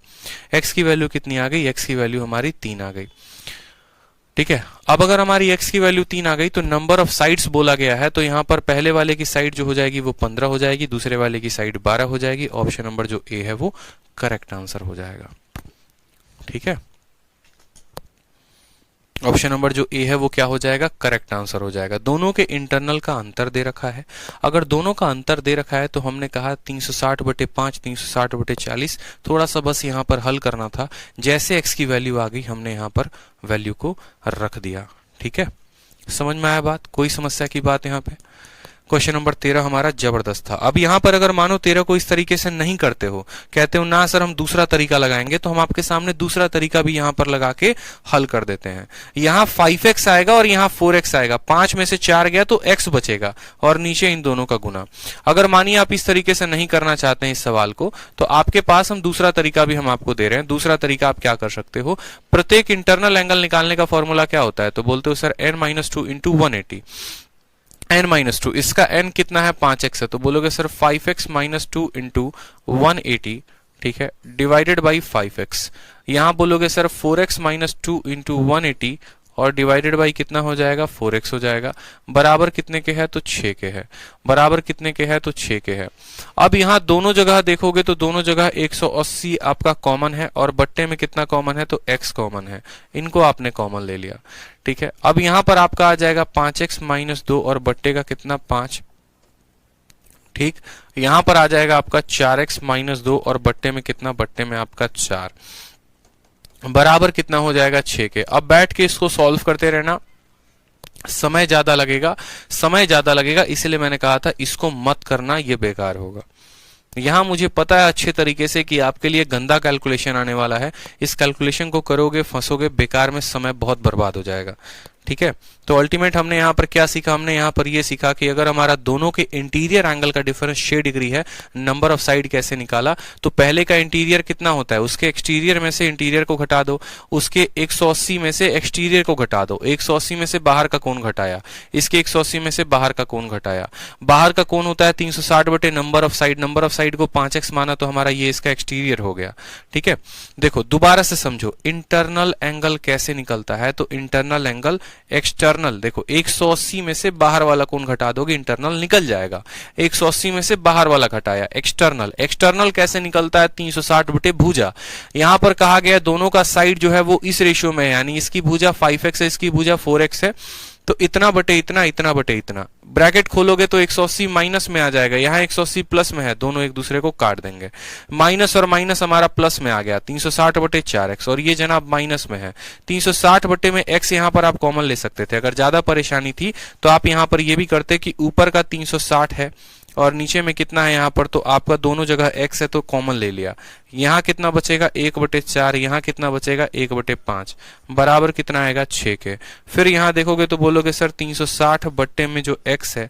x की वैल्यू कितनी आ गई, x की वैल्यू हमारी 3 आ गई। ठीक है, अब अगर हमारी x की वैल्यू 3 आ गई तो नंबर ऑफ साइड्स बोला गया है, तो यहाँ पर पहले वाले की साइड जो हो जाएगी वो 15 हो जाएगी, दूसरे वाले की साइड 12 हो जाएगी। ऑप्शन नंबर जो ए है वो करेक्ट आंसर हो जाएगा। ठीक है, ऑप्शन नंबर जो ए है वो क्या हो जाएगा, करेक्ट आंसर हो जाएगा। दोनों के इंटरनल का अंतर दे रखा है, अगर दोनों का अंतर दे रखा है तो हमने कहा 360/5 360/40, थोड़ा सा बस यहाँ पर हल करना था। जैसे x की वैल्यू आ गई हमने यहाँ पर वैल्यू को रख दिया। ठीक है, समझ में आया बात, कोई समस्या की बात यहाँ पे। क्वेश्चन नंबर 13 हमारा जबरदस्त था। अब यहाँ पर अगर मानो 13 को इस तरीके से नहीं करते हो, कहते हो ना सर हम दूसरा तरीका लगाएंगे, तो हम आपके सामने दूसरा तरीका भी यहाँ पर लगा के हल कर देते हैं। यहाँ 5x आएगा और यहाँ 4x आएगा, 5 में से 4 गया तो x बचेगा और नीचे इन दोनों का गुना। अगर मानिए आप इस तरीके से नहीं करना चाहते हैं इस सवाल को, तो आपके पास हम दूसरा तरीका भी हम आपको दे रहे हैं। दूसरा तरीका आप क्या कर सकते हो, प्रत्येक इंटरनल एंगल निकालने का फॉर्मूला क्या होता है, तो बोलते हो सर n-2 इंटू 180, n-2, इसका n कितना है, 5x है, तो बोलोगे सर 5x-2 इंटू 180, ठीक है, डिवाइडेड बाई 5x। यहां बोलोगे सर 4x-2 इंटू 180 और डिवाइडेड बाई कितना हो जाएगा, 4x हो जाएगा, बराबर कितने के है, तो 6 के है, बराबर कितने के है, तो 6 के है। अब यहाँ दोनों जगह देखोगे तो दोनों जगह 180 आपका कॉमन है और बट्टे में कितना कॉमन है, तो x कॉमन है, इनको आपने कॉमन ले लिया। ठीक है, अब यहाँ पर आपका आ जाएगा 5x-2 और बट्टे का कितना, 5। ठीक, यहां पर आ जाएगा आपका 4x-2 और बट्टे में कितना, बट्टे में आपका 4, बराबर कितना हो जाएगा, 6 के। अब बैठ के इसको सॉल्व करते रहना, समय ज्यादा लगेगा, इसलिए मैंने कहा था इसको मत करना, ये बेकार होगा। यहां मुझे पता है अच्छे तरीके से कि आपके लिए गंदा कैलकुलेशन आने वाला है, इस कैलकुलेशन को करोगे फंसोगे, बेकार में समय बहुत बर्बाद हो जाएगा। ठीक है, तो अल्टीमेट हमने यहाँ पर क्या सीखा, हमने यहाँ पर ये सीखा कि अगर हमारा दोनों के इंटीरियर एंगल का डिफरेंस 6 डिग्री है, नंबर ऑफ साइड कैसे निकाला, तो पहले का इंटीरियर कितना होता है, उसके एक्सटीरियर में से इंटीरियर को घटा दो, उसके 180 में से एक्सटीरियर को घटा दो, 180 में से बाहर का कोण घटाया, इसके 180 में से बाहर का कोण घटाया, बाहर का कोण होता है 360 बटे नंबर ऑफ साइड को 5x माना, तो हमारा ये इसका एक्सटीरियर हो गया। ठीक है, देखो दोबारा से समझो इंटरनल एंगल कैसे निकलता है, तो इंटरनल एंगल एक्सटर्नल, देखो 180 में से बाहर वाला कोण घटा दोगे इंटरनल निकल जाएगा, 180 में से बाहर वाला घटाया, एक्सटर्नल कैसे निकलता है, 360 बटे भुजा। यहां पर कहा गया दोनों का साइड जो है वो इस रेशियो में है, यानी इसकी भुजा 5x है, इसकी भुजा 4x है, तो इतना बटे इतना, इतना बटे इतना, ब्रैकेट खोलोगे तो 180 माइनस में आ जाएगा, यहाँ 180 प्लस में है, दोनों एक दूसरे को काट देंगे, माइनस और माइनस हमारा प्लस में आ गया, 360 बटे 4x, और ये जनाब माइनस में है, 360 बटे में x यहाँ पर आप कॉमन ले सकते थे। अगर ज्यादा परेशानी थी तो आप यहाँ पर ये भी करते कि ऊपर का 360 है और नीचे में कितना है यहाँ पर, तो आपका दोनों जगह x है तो कॉमन ले लिया, यहाँ कितना बचेगा 1/4, यहाँ कितना बचेगा 1/5, बराबर कितना आएगा 6 के। फिर यहाँ देखोगे तो बोलोगे सर 360 बट्टे में जो x है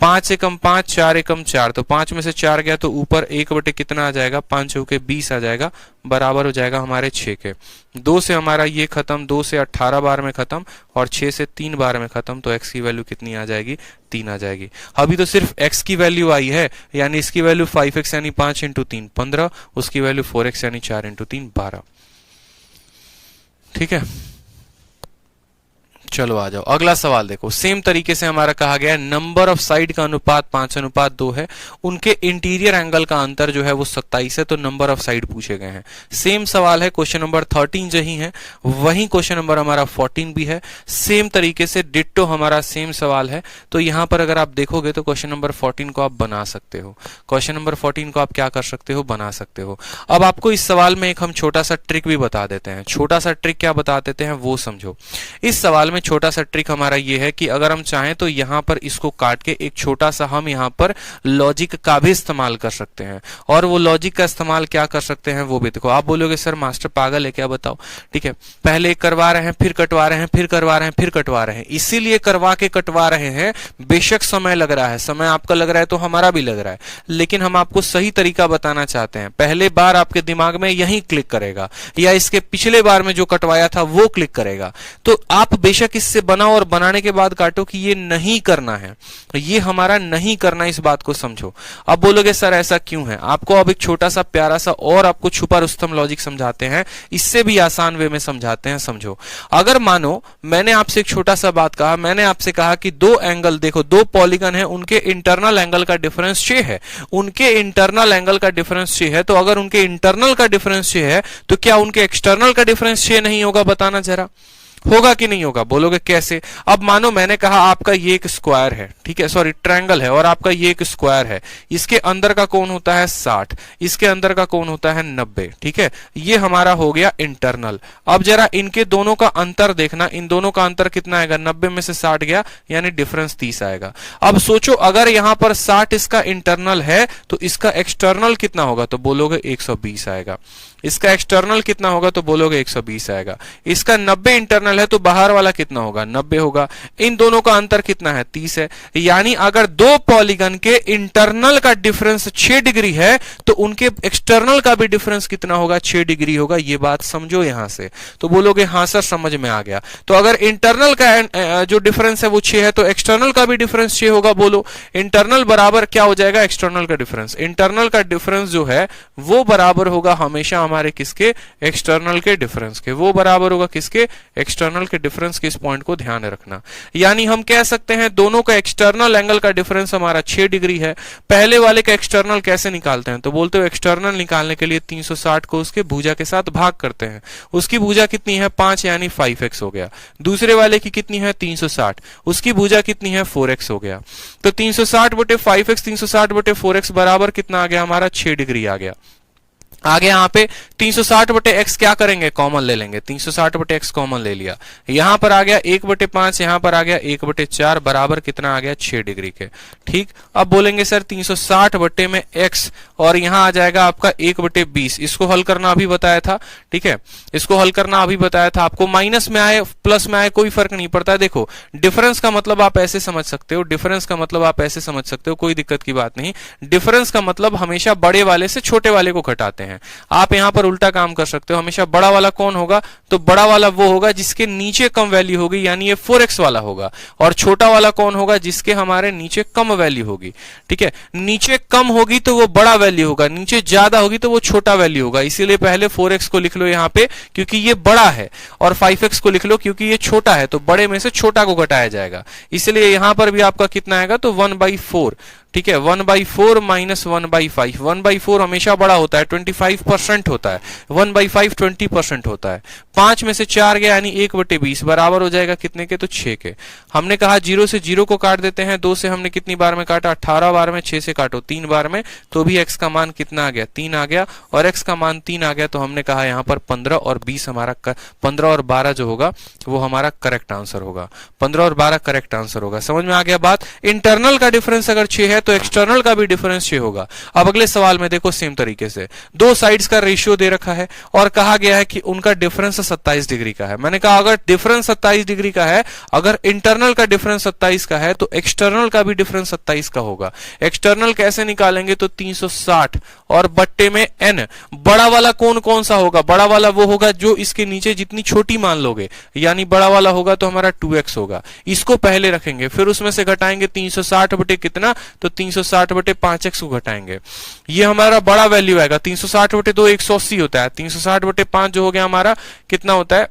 5 एकम 5, 4 एकम 4, तो 5 में से 4 गया तो ऊपर 1 बटे कितना आ जाएगा, 5 चौके 20 आ जाएगा, बराबर हो जाएगा हमारे 6 के। 2 से हमारा ये खत्म, 2 से 18 बार में खत्म और 6 से 3 बार में खत्म, तो x की वैल्यू कितनी आ जाएगी, 3 आ जाएगी। अभी तो सिर्फ x की वैल्यू आई है, यानी इसकी वैल्यू 5x यानी 5 इंटू 3 15, उसकी वैल्यू 4x यानी 4 इंटू 3 12। ठीक है, चलो आ जाओ अगला सवाल देखो। सेम तरीके से हमारा कहा गया है नंबर ऑफ साइड का अनुपात 5:2 है, उनके इंटीरियर एंगल का अंतर जो है वो 27 है, तो नंबर ऑफ साइड पूछे गए हैं। सेम सवाल है, क्वेश्चन नंबर 13 जही है, वही क्वेश्चन नंबर हमारा 14 भी है, सेम तरीके से डिट्टो हमारा सेम सवाल है। तो यहां पर अगर आप देखोगे तो क्वेश्चन नंबर 14 को आप बना सकते हो, क्वेश्चन नंबर 14 को आप क्या कर सकते हो, बना सकते हो। अब आपको इस सवाल में एक हम छोटा सा ट्रिक भी बता देते हैं। छोटा सा ट्रिक क्या बता देते हैं वो समझो। इस सवाल में छोटा सा ट्रिक हमारा ये है कि अगर हम चाहें तो यहां पर इसको काट के एक छोटा सा हम यहां पर लॉजिक का भी इस्तेमाल कर सकते हैं, और वो लॉजिक का इस्तेमाल क्या कर सकते हैं वो भी देखो। आप बोलोगे सर मास्टर पागल है क्या, बताओ। ठीक है, पहले करवा रहे हैं, फिर कटवा रहे हैं, फिर करवा रहे हैं, फिर कटवा रहे हैं, इसीलिए करवा के कटवा रहे हैं। बेशक समय लग रहा है, समय आपका लग रहा है तो हमारा भी लग रहा है, लेकिन हम आपको सही तरीका बताना चाहते हैं। पहले बार आपके दिमाग में यही क्लिक करेगा, या इसके पिछले बार में जो कटवाया था वो क्लिक करेगा, तो आप बेशक इससे बनाओ और बनाने के बाद काटो कि ये नहीं करना है, ये हमारा नहीं करना, इस बात को समझो। अब बोलोगे सर ऐसा क्यों है, आपको अब एक छोटा सा प्यारा सा और आपको छुपा रुस्तम लॉजिक समझाते हैं, इससे भी आसान वे में समझाते हैं, समझो। अगर मानो मैंने आपसे एक छोटा सा बात कहा, मैंने आपसे कहा कि दो एंगल देखो, दो पॉलीगन है, उनके इंटरनल एंगल का डिफरेंस 6 है, उनके इंटरनल एंगल का डिफरेंस 6 है, तो अगर उनके इंटरनल का डिफरेंस 6 है तो क्या उनके एक्सटर्नल का डिफरेंस 6 नहीं होगा, बताना जरा, होगा कि नहीं होगा। बोलोगे कैसे। अब मानो मैंने कहा आपका ये एक स्क्वायर है, ठीक है, सॉरी ट्रायंगल है, और आपका ये एक स्क्वायर है, इसके अंदर का कोण होता है 60, इसके अंदर का कोण होता है 90, ठीक है, ये हमारा हो गया इंटरनल। अब जरा इनके दोनों का अंतर देखना, इन दोनों का अंतर कितना आएगा, 90 में से 60 गया यानी डिफरेंस 30 आएगा। अब सोचो अगर यहां पर 60 इसका इंटरनल है तो इसका एक्सटर्नल कितना होगा, तो बोलोगे 120 आएगा। इसका एक्सटर्नल कितना होगा, तो बोलोगे 120 आएगा। इसका 90 इंटरनल है तो बाहर वाला कितना होगा, 90 होगा। इन दोनों का अंतर कितना है, 30 है। यानी अगर दो पॉलीगन के इंटरनल का डिफरेंस 6 डिग्री है तो उनके एक्सटर्नल का भी डिफरेंस कितना होगा, 6 डिग्री होगा। ये बात समझो यहां से, तो बोलोगे हाँ सर समझ में आ गया। तो अगर इंटरनल का जो डिफरेंस है वो 6 है तो एक्सटर्नल का भी डिफरेंस 6 होगा। बोलो इंटरनल बराबर क्या हो जाएगा, एक्सटर्नल का डिफरेंस। इंटरनल का डिफरेंस जो है वो बराबर होगा हमेशा हमारे किसके, एक्सटर्नल के डिफरेंस के। वो बराबर होगा किसके, एक्सटर्नल के डिफरेंस के। इस पॉइंट को ध्यान रखना। यानी हम कह सकते हैं दोनों का एक्सटर्नल एंगल का डिफरेंस हमारा 6 डिग्री है। पहले वाले का एक्सटर्नल कैसे निकालते हैं, तो बोलते हो एक्सटर्नल निकालने के लिए 360 को उसके भुजा के साथ भाग करते हैं। उसकी भुजा कितनी है, 5 यानी 5x हो गया। दूसरे वाले की कितनी है, 360, उसकी भुजा कितनी है, 4x हो गया। तो 360 बटे 5x 360 बटे 4x बराबर कितना आ गया हमारा, 6 डिग्री आ गया। आगे यहाँ पे 360 बटे एक्स क्या करेंगे, कॉमन ले लेंगे। 360 बटे एक्स कॉमन ले लिया, यहां पर आ गया 1 बटे 5, यहां पर आ गया 1 बटे 4, बराबर कितना आ गया, 6 डिग्री के। ठीक, अब बोलेंगे सर 360 बटे में एक्स और यहां आ जाएगा आपका 1 बटे 20। इसको हल करना अभी बताया था, ठीक है, इसको हल करना अभी बताया था आपको। माइनस में आए प्लस में आए कोई फर्क नहीं पड़ता। देखो डिफरेंस का मतलब आप ऐसे समझ सकते हो, डिफरेंस का मतलब आप ऐसे समझ सकते हो, कोई दिक्कत की बात नहीं। डिफरेंस का मतलब हमेशा बड़े वाले से छोटे वाले को घटाते हैं। आप यहां पर उल्टा काम कर सकते हो, हमेशा बड़ा वाला कौन होगा, तो बड़ा वाला वो होगा जिसके नीचे कम वैल्यू होगी, यानी ये 4x वाला होगा। और छोटा वाला कौन होगा, जिसके हमारे नीचे कम वैल्यू होगी। ठीक है, नीचे कम होगी तो वो बड़ा वैल्यू होगा, नीचे ज्यादा होगी तो वो छोटा वैल्यू होगा। इसीलिए पहले 4x को लिख लो यहां पे क्योंकि ये बड़ा है, और 5x को लिख लो क्योंकि ये छोटा है, तो बड़े में से छोटा को घटाया जाएगा। इसलिए यहां पर भी आपका कितना आएगा, तो 1/4। ठीक है, 1/4 माइनस 1/5। 1/4 हमेशा बड़ा होता है, 25% होता है। 1/5 20% होता है। 5 में से 4 गया यानी 1 बटे 20 बराबर हो जाएगा कितने के, तो 6 के। हमने कहा 0 से 0 को काट देते हैं। 2 से हमने कितनी बार में काटा, 18 बार में। 6 से काटो 3 बार में, तो भी x का मान कितना आ गया, 3 आ गया। और x का मान 3 आ गया तो हमने कहा यहाँ पर 15 और 20 हमारा 15 और 12 जो होगा वो हमारा करेक्ट आंसर होगा। 15 और 12 करेक्ट आंसर होगा। समझ में आ गया बात। इंटरनल का डिफरेंस अगर 6 है तो एक्सटर्नल का भी डिफरेंस 6 होगा। अब अगले सवाल में देखो सेम तरीके से दो साइड्स का रेशियो दे रखा है और कहा गया है कि उनका डिफरेंस 27 डिग्री का है। मैंने कहा अगर डिफरेंस 27 डिग्री का है, अगर इंटरनल का डिफरेंस 27 का है तो एक्सटर्नल का भी डिफरेंस 27 का होगा। एक्सटर्नल कैसे निकालेंगे, तो 360 और बट्टे में n। बड़ा वाला कौन कौन सा होगा, बड़ा वाला वो होगा जो इसके नीचे जितनी छोटी मान लोगे, यानी बड़ा वाला होगा तो हमारा 2x होगा। इसको पहले रखेंगे, फिर उसमें से घटाएंगे 360 बटे कितना, तो 360 बटे 5x को घटाएंगे। ये हमारा बड़ा वैल्यू आएगा। 360 बटे 2 180 होता है, 360 बटे 5 जो हो गया हमारा कितना होता है,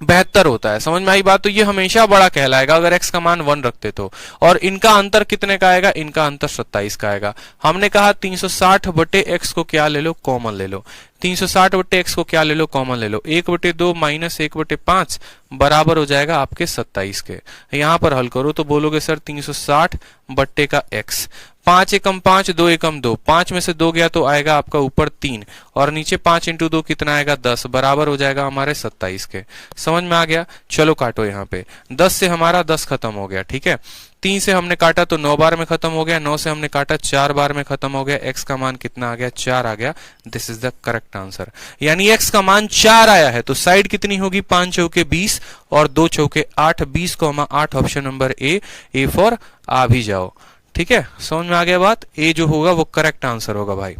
72 होता है। समझ में आई बात। तो ये हमेशा बड़ा कहलाएगा अगर x का मान 1 रखते तो। और इनका अंतर कितने का आएगा, इनका अंतर 27 का आएगा। हमने कहा 360 बटे x को क्या ले लो, कॉमन ले लो। 360 बटे x को क्या ले लो, कॉमन ले लो। 1 बटे 2 माइनस 1 बटे 5 बराबर हो जाएगा आपके 27 के। यहां पर हल करो तो बोलोगे सर 360 बट्टे का x, 5 एकम 5, 2 एकम 2, 5 में से 2 गया तो आएगा आपका ऊपर 3 और नीचे 5 इंटू 2 कितना आएगा 10, बराबर हो जाएगा हमारे 27 के। समझ में आ गया। चलो काटो यहाँ पे, 10 से हमारा 10 खत्म हो गया, ठीक है। 3 से हमने काटा तो 9 बार में खत्म हो गया, 9 से हमने काटा 4 बार में खत्म हो गया। x का मान कितना आ गया, 4 आ गया। This is the correct answer. यानी x का मान 4 आया है तो साइड कितनी होगी, 5 चौके 20 और 2 चौके 8, 20 को 8, ऑप्शन नंबर ए फॉर आ भी जाओ। ठीक है, समझ में आ गया बात। ए जो होगा वो करेक्ट आंसर होगा भाई।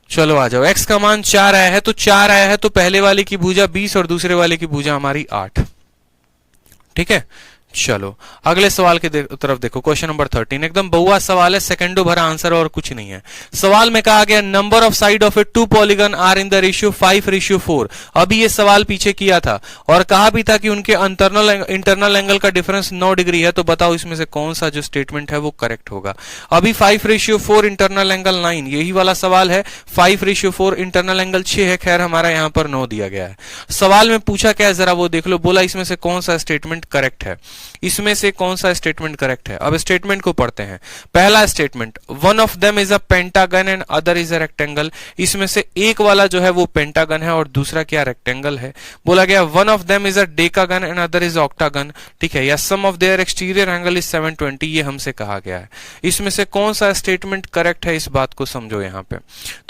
चलो आ जाओ, x का मान 4 आया है तो 4 आया है तो पहले वाले की भुजा 20 और दूसरे वाले की भुजा हमारी 8। ठीक है, चलो अगले सवाल के तरफ देखो। क्वेश्चन नंबर 13 एकदम बहुआ सवाल है, सेकंडो भरा आंसर और कुछ नहीं है। सवाल में कहा गया number of side of a two polygon are in the ratio 5:4। अभी ये सवाल पीछे किया था और कहा भी था कि उनके इंटरनल एंगल का डिफरेंस 9 डिग्री है। तो बताओ इसमें से कौन सा जो स्टेटमेंट है वो करेक्ट होगा। अभी 5:4 इंटरनल एंगल 9, यही वाला सवाल है। 5:4 इंटरनल एंगल 6 है, खैर हमारा यहाँ पर 9 दिया गया है। सवाल में पूछा क्या है जरा वो देख लो। बोला इसमें से कौन सा स्टेटमेंट करेक्ट है, इसमें से कौन सा स्टेटमेंट करेक्ट है। अब स्टेटमेंट को पढ़ते हैं। पहला statement, one of them is a pentagon and other is a rectangle. इसमें से एक वाला जो है वो पेंटागन है और दूसरा क्या रेक्टेंगल है। बोला गया one of them is a decagon and other is octagon, ठीक है। या sum of their exterior angle is 720, ये हमसे कहा गया है। इसमें से कौन सा स्टेटमेंट करेक्ट है, इस बात को समझो यहाँ पे।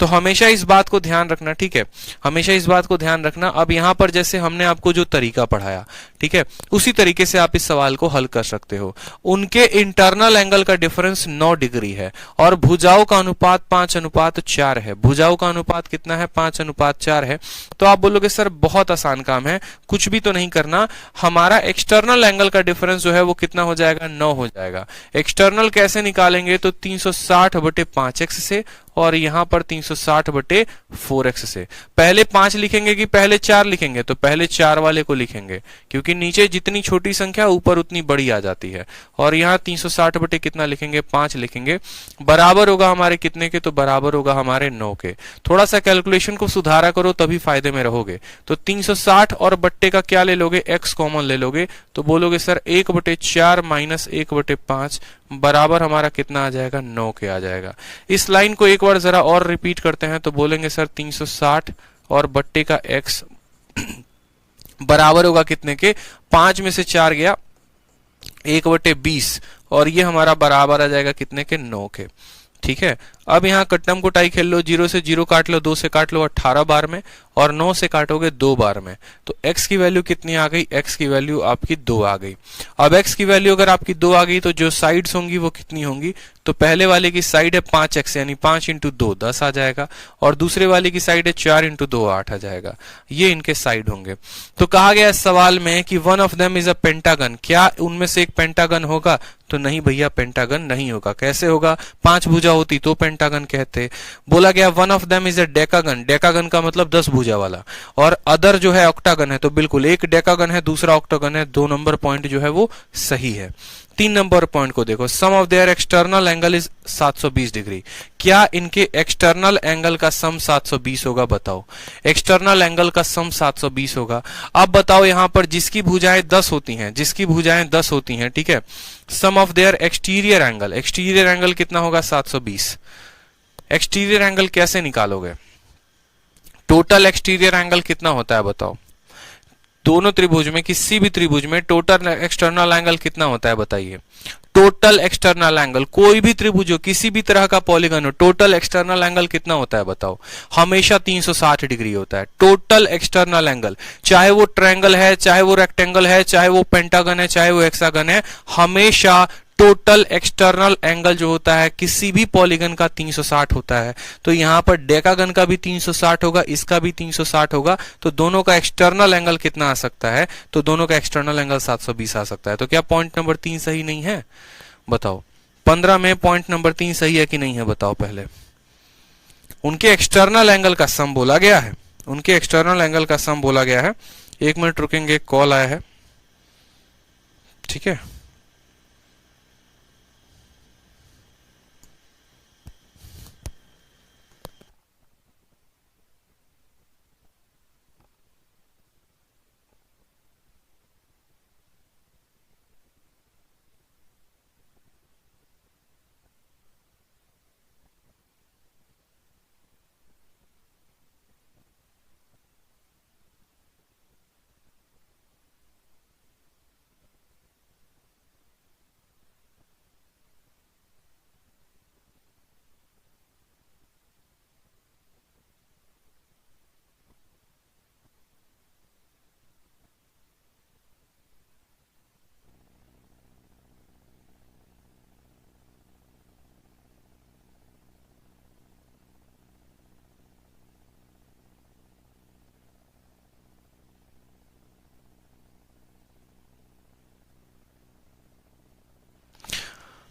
तो हमेशा इस बात को ध्यान रखना, ठीक है, हमेशा इस बात को ध्यान रखना। अब यहाँ पर जैसे हमने आपको जो तरीका पढ़ाया, ठीक है, उसी तरीके से आप इस सवाल को हल कर सकते हो। उनके इंटरनल एंगल का डिफरेंस 9 डिग्री है और भुजाओं का अनुपात 5:4 है। भुजाओं का अनुपात कितना है, 5:4 है। तो आप बोलोगे सर बहुत आसान काम है, कुछ भी तो नहीं करना। हमारा एक्सटर्नल एंगल का डिफरेंस जो है वो कितना हो जाएगा, 9 हो जाएगा। एक्सटर्नल कैसे निकालेंगे, तो 360 बटे 5x से और यहां पर 360 बटे 4x से। पहले 5 लिखेंगे कि पहले 4 लिखेंगे, तो पहले 4 वाले को लिखेंगे क्योंकि नीचे जितनी छोटी संख्या ऊपर उतनी बड़ी आ जाती है। और यहाँ 360 बटे कितना लिखेंगे, 5 लिखेंगे। बराबर होगा हमारे कितने के, तो बराबर होगा हमारे 9 के। थोड़ा सा कैलकुलेशन को सुधारा करो तभी फायदे में रहोगे। तो 360 और बट्टे का क्या ले लोगे, x कॉमन ले लोगे। तो बोलोगे सर 1/4 माइनस 1/5 बराबर हमारा कितना आ जाएगा, 9 के आ जाएगा। इस लाइन को एक बार जरा और रिपीट करते हैं तो बोलेंगे सर 360 और बट्टे का x बराबर होगा कितने के, 5 में से 4 गया 1/20 और ये हमारा बराबर आ जाएगा कितने के, 9 के। ठीक है, अब यहाँ कट्टम कुटाई खेल लो। 0 से 0 काट लो, 2 से काट लो 18 बार में और 9 से काटोगे 2 बार में। तो x की वैल्यू कितनी आ गई, x की वैल्यू आपकी 2 आ गई। अब x की वैल्यू अगर आपकी 2 आ गई तो जो साइड्स होंगी वो कितनी होंगी, तो पहले वाले की साइड है 5x यानी 5 इंटू 2 10 आ जाएगा और दूसरे वाले की साइड है 4 इंटू 2 8 आ जाएगा। ये इनके साइड होंगे। तो कहा गया इस सवाल में कि one of them is a pentagon, क्या उनमें से एक पेंटागन होगा, तो नहीं भैया पेंटागन नहीं होगा। कैसे होगा, 5 भुजा होती तो पेंटागन कहते। बोला गया one of them is a decagon, decagon का मतलब 10 भुजा वाला, और अदर जो है ऑक्टागन है। तो बिल्कुल एक डेकागन है दूसरा ऑक्टागन है, 2 नंबर पॉइंट जो है वो सही है। 3 नंबर पॉइंट को देखो, sum of their external angle is 720 degree. क्या इनके एक्सटर्नल एंगल का सम 720 होगा, बताओ। एक्सटर्नल एंगल का सम 720 होगा। अब बताओ यहां पर जिसकी भुजाएं 10 होती हैं, जिसकी भुजाएं 10 होती हैं, ठीक है, sum of their exterior angle, exterior angle कितना होगा, 720। एक्सटीरियर एंगल कैसे निकालोगे, टोटल एक्सटीरियर एंगल कितना होता है बताओ। दोनों त्रिभुज में, किसी भी त्रिभुज में टोटल एक्सटर्नल एंगल कितना होता है बताइए। टोटल एक्सटर्नल एंगल, कोई भी त्रिभुज हो, किसी भी तरह का पॉलीगन हो, टोटल एक्सटर्नल एंगल कितना होता है बताओ। हमेशा 360 डिग्री होता है टोटल एक्सटर्नल एंगल, चाहे वो ट्रायंगल है, चाहे वो रेक्टेंगल है, चाहे वो पेंटागन है, चाहे वो हेक्सागन है, हमेशा टोटल एक्सटर्नल एंगल जो होता है किसी भी पॉलीगन का 360 होता है। तो यहां पर डेकागन का भी 360 होगा, इसका भी 360 होगा, तो दोनों का एक्सटर्नल एंगल कितना आ सकता है, तो दोनों का एक्सटर्नल एंगल 720 आ सकता है। तो क्या पॉइंट नंबर 3 सही नहीं है बताओ। 15 में पॉइंट नंबर 3 सही है कि नहीं है बताओ। पहले उनके एक्सटर्नल एंगल का सम बोला गया है, उनके एक्सटर्नल एंगल का सम बोला गया है। 1 मिनट रुकेंगे, कॉल आया है, ठीक है।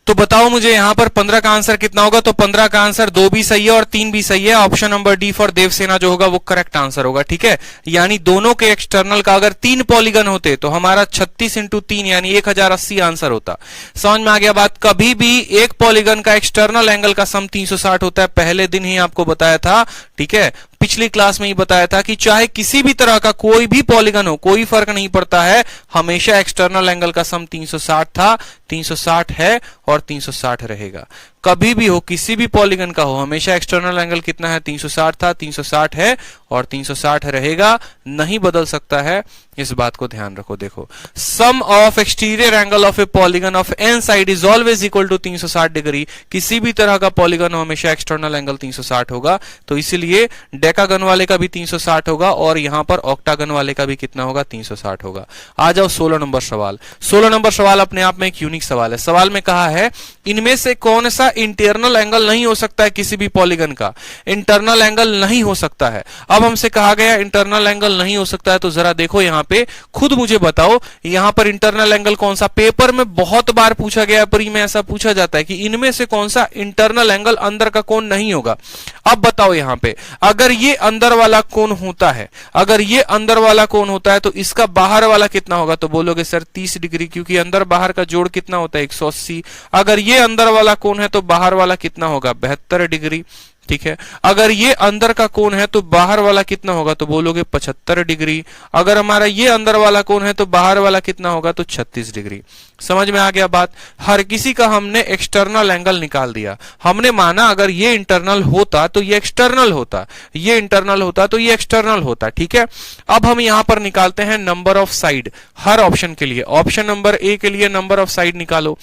तो बताओ मुझे यहां पर 15 का आंसर कितना होगा। तो 15 का आंसर 2 भी सही है और 3 भी सही है। Option number D for Devasena जो होगा वो करेक्ट आंसर होगा, ठीक है। यानी दोनों के एक्सटर्नल का अगर 3 पॉलीगन होते तो हमारा 36 इंटू 3 यानी 1080 आंसर होता। समझ में आ गया बात। कभी भी एक पॉलीगन का एक्सटर्नल एंगल का सम 360 होता है, पहले दिन ही आपको बताया था, ठीक है। पिछली क्लास में ही बताया था कि चाहे किसी भी तरह का कोई भी पॉलीगन हो, कोई फर्क नहीं पड़ता है, हमेशा एक्सटर्नल एंगल का सम 360 था, 360 है और 360 रहेगा। कभी भी हो, किसी भी पॉलीगन का हो, हमेशा एक्सटर्नल एंगल कितना है, 360 था, 360 है और 360 रहेगा, नहीं बदल सकता है। इस बात को ध्यान रखो। देखो, sum of exterior angle of a polygon of n side is always equal to 360 degree. किसी भी तरह का पॉलीगन हो, हमेशा एक्सटर्नल एंगल 360 होगा। तो इसीलिए डेकागन वाले का भी 360 होगा और यहां पर ऑक्टागन वाले का भी कितना होगा, 360 होगा। आ जाओ 16 नंबर सवाल। 16 नंबर सवाल अपने आप में एक यूनिक सवाल है। सवाल में कहा है इनमें से कौन सा इंटरनल एंगल नहीं हो सकता है, किसी भी पॉलीगन का इंटरनल एंगल नहीं हो सकता है। अब हमसे कहा गया इंटरनल एंगल नहीं हो सकता है, तो जरा देखो यहां पे, खुद मुझे बताओ यहां पर इंटरनल एंगल कौन सा। पेपर में बहुत बार पूछा गया है, प्री में ऐसा पूछा जाता है कि इनमें से कौन सा इंटरनल एंगल अंदर का कोण नहीं होगा। अब बताओ यहां पे, अगर ये अंदर वाला कोण होता है, अगर ये अंदर वाला कोण होता है तो इसका बाहर वाला कितना होगा। तो बोलोगे सर 30 डिग्री, क्योंकि अंदर बाहर का जोड़ कितना होता है, 180। अगर ये अंदर वाला कोण है तो बाहर वाला कितना होगा, 72 डिग्री, ठीक है। अगर ये अंदर का कोण है तो बाहर वाला कितना होगा, तो बोलोगे 75 डिग्री। अगर हमारा ये अंदर वाला कोण है तो बाहर वाला कितना होगा, तो 36 डिग्री। समझ में आ गया बात। हर किसी का हमने एक्सटर्नल एंगल निकाल दिया। हमने माना अगर ये इंटरनल होता तो ये एक्सटर्नल होता, ये इंटरनल होता तो ये एक्सटर्नल होता, ठीक है। अब हम यहां पर निकालते हैं number of side her option के लिए। ऑप्शन नंबर ए के लिए नंबर ऑफ साइड निकालो।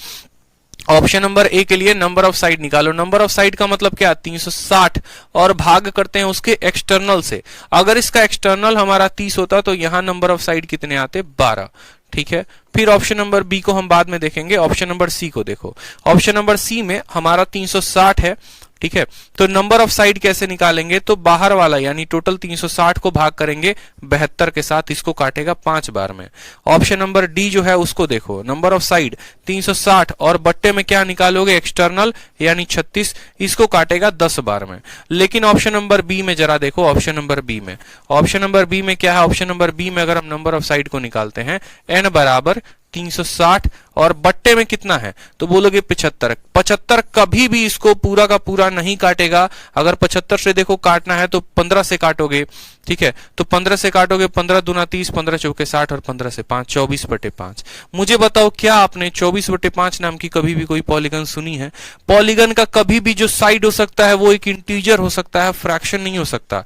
ऑप्शन नंबर ए के लिए नंबर ऑफ साइड निकालो। नंबर ऑफ साइड का मतलब क्या, 360 और भाग करते हैं उसके एक्सटर्नल से। अगर इसका एक्सटर्नल हमारा 30 होता तो यहां नंबर ऑफ साइड कितने आते, 12, ठीक है। फिर ऑप्शन नंबर बी को हम बाद में देखेंगे। ऑप्शन नंबर सी को देखो। ऑप्शन नंबर सी में हमारा 360 है, ठीक है। तो नंबर ऑफ साइड कैसे निकालेंगे, तो बाहर वाला यानी टोटल 360 को भाग करेंगे 72 के साथ, इसको काटेगा 5 बार में। ऑप्शन नंबर डी जो है उसको देखो, नंबर ऑफ साइड 360 और बट्टे में क्या निकालोगे, एक्सटर्नल यानी 36, इसको काटेगा 10 बार में। लेकिन ऑप्शन नंबर बी में जरा देखो, ऑप्शन नंबर बी में, ऑप्शन नंबर बी में क्या है, ऑप्शन नंबर बी में अगर हम नंबर ऑफ साइड को निकालते हैं, एन बराबर 360 और बट्टे में कितना है, तो बोलोगे 75। 75 कभी भी इसको पूरा का पूरा नहीं काटेगा। अगर 75 से देखो काटना है तो 15 से काटोगे, ठीक है। तो 15 से काटोगे, 15 दूना 30, 15 चौके 60 और 15 से 5, 24/5। मुझे बताओ क्या आपने 24/5 नाम की कभी भी कोई पॉलीगन सुनी है। पॉलीगन का कभी भी जो साइड हो सकता है वो एक इंटीजर हो सकता है, फ्रैक्शन नहीं हो सकता।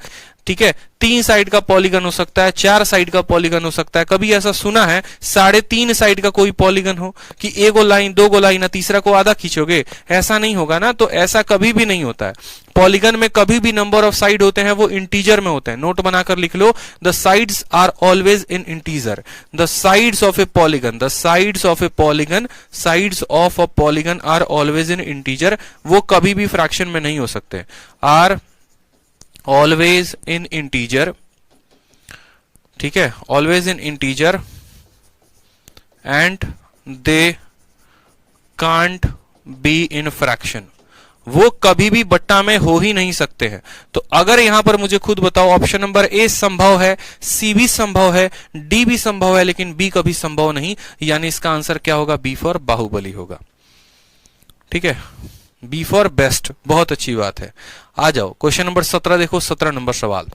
ठीक है, 3 साइड का पॉलीगन हो सकता है, 4 साइड का पॉलीगन हो सकता है। कभी ऐसा सुना है 3.5 साइड का कोई पॉलीगन हो कि 1 लाइन 2 लाइन ना तीसरा को आधा खींचोगे? ऐसा नहीं होगा ना, तो ऐसा कभी भी नहीं होता है। पॉलीगन में कभी भी नंबर ऑफ साइड होते हैं वो इंटीजर में होते हैं। नोट बनाकर लिख लो, the sides are always in integer. The sides of a polygon, the sides of a polygon, sides of a polygon are always in integer. वो कभी भी फ्रैक्शन में नहीं हो सकते। आर ऑलवेज इन इंटीजर, ठीक है, always in integer and they can't be in fraction. वो कभी भी बट्टा में हो ही नहीं सकते हैं। तो अगर यहां पर मुझे खुद बताओ, ऑप्शन नंबर ए संभव है, सी भी संभव है, डी भी संभव है, लेकिन बी कभी संभव नहीं, यानी इसका आंसर क्या होगा? बी फॉर बाहुबली होगा। ठीक है, बी फॉर बेस्ट। बहुत अच्छी बात है। आ जाओ क्वेश्चन नंबर 17 देखो, 17 नंबर सवाल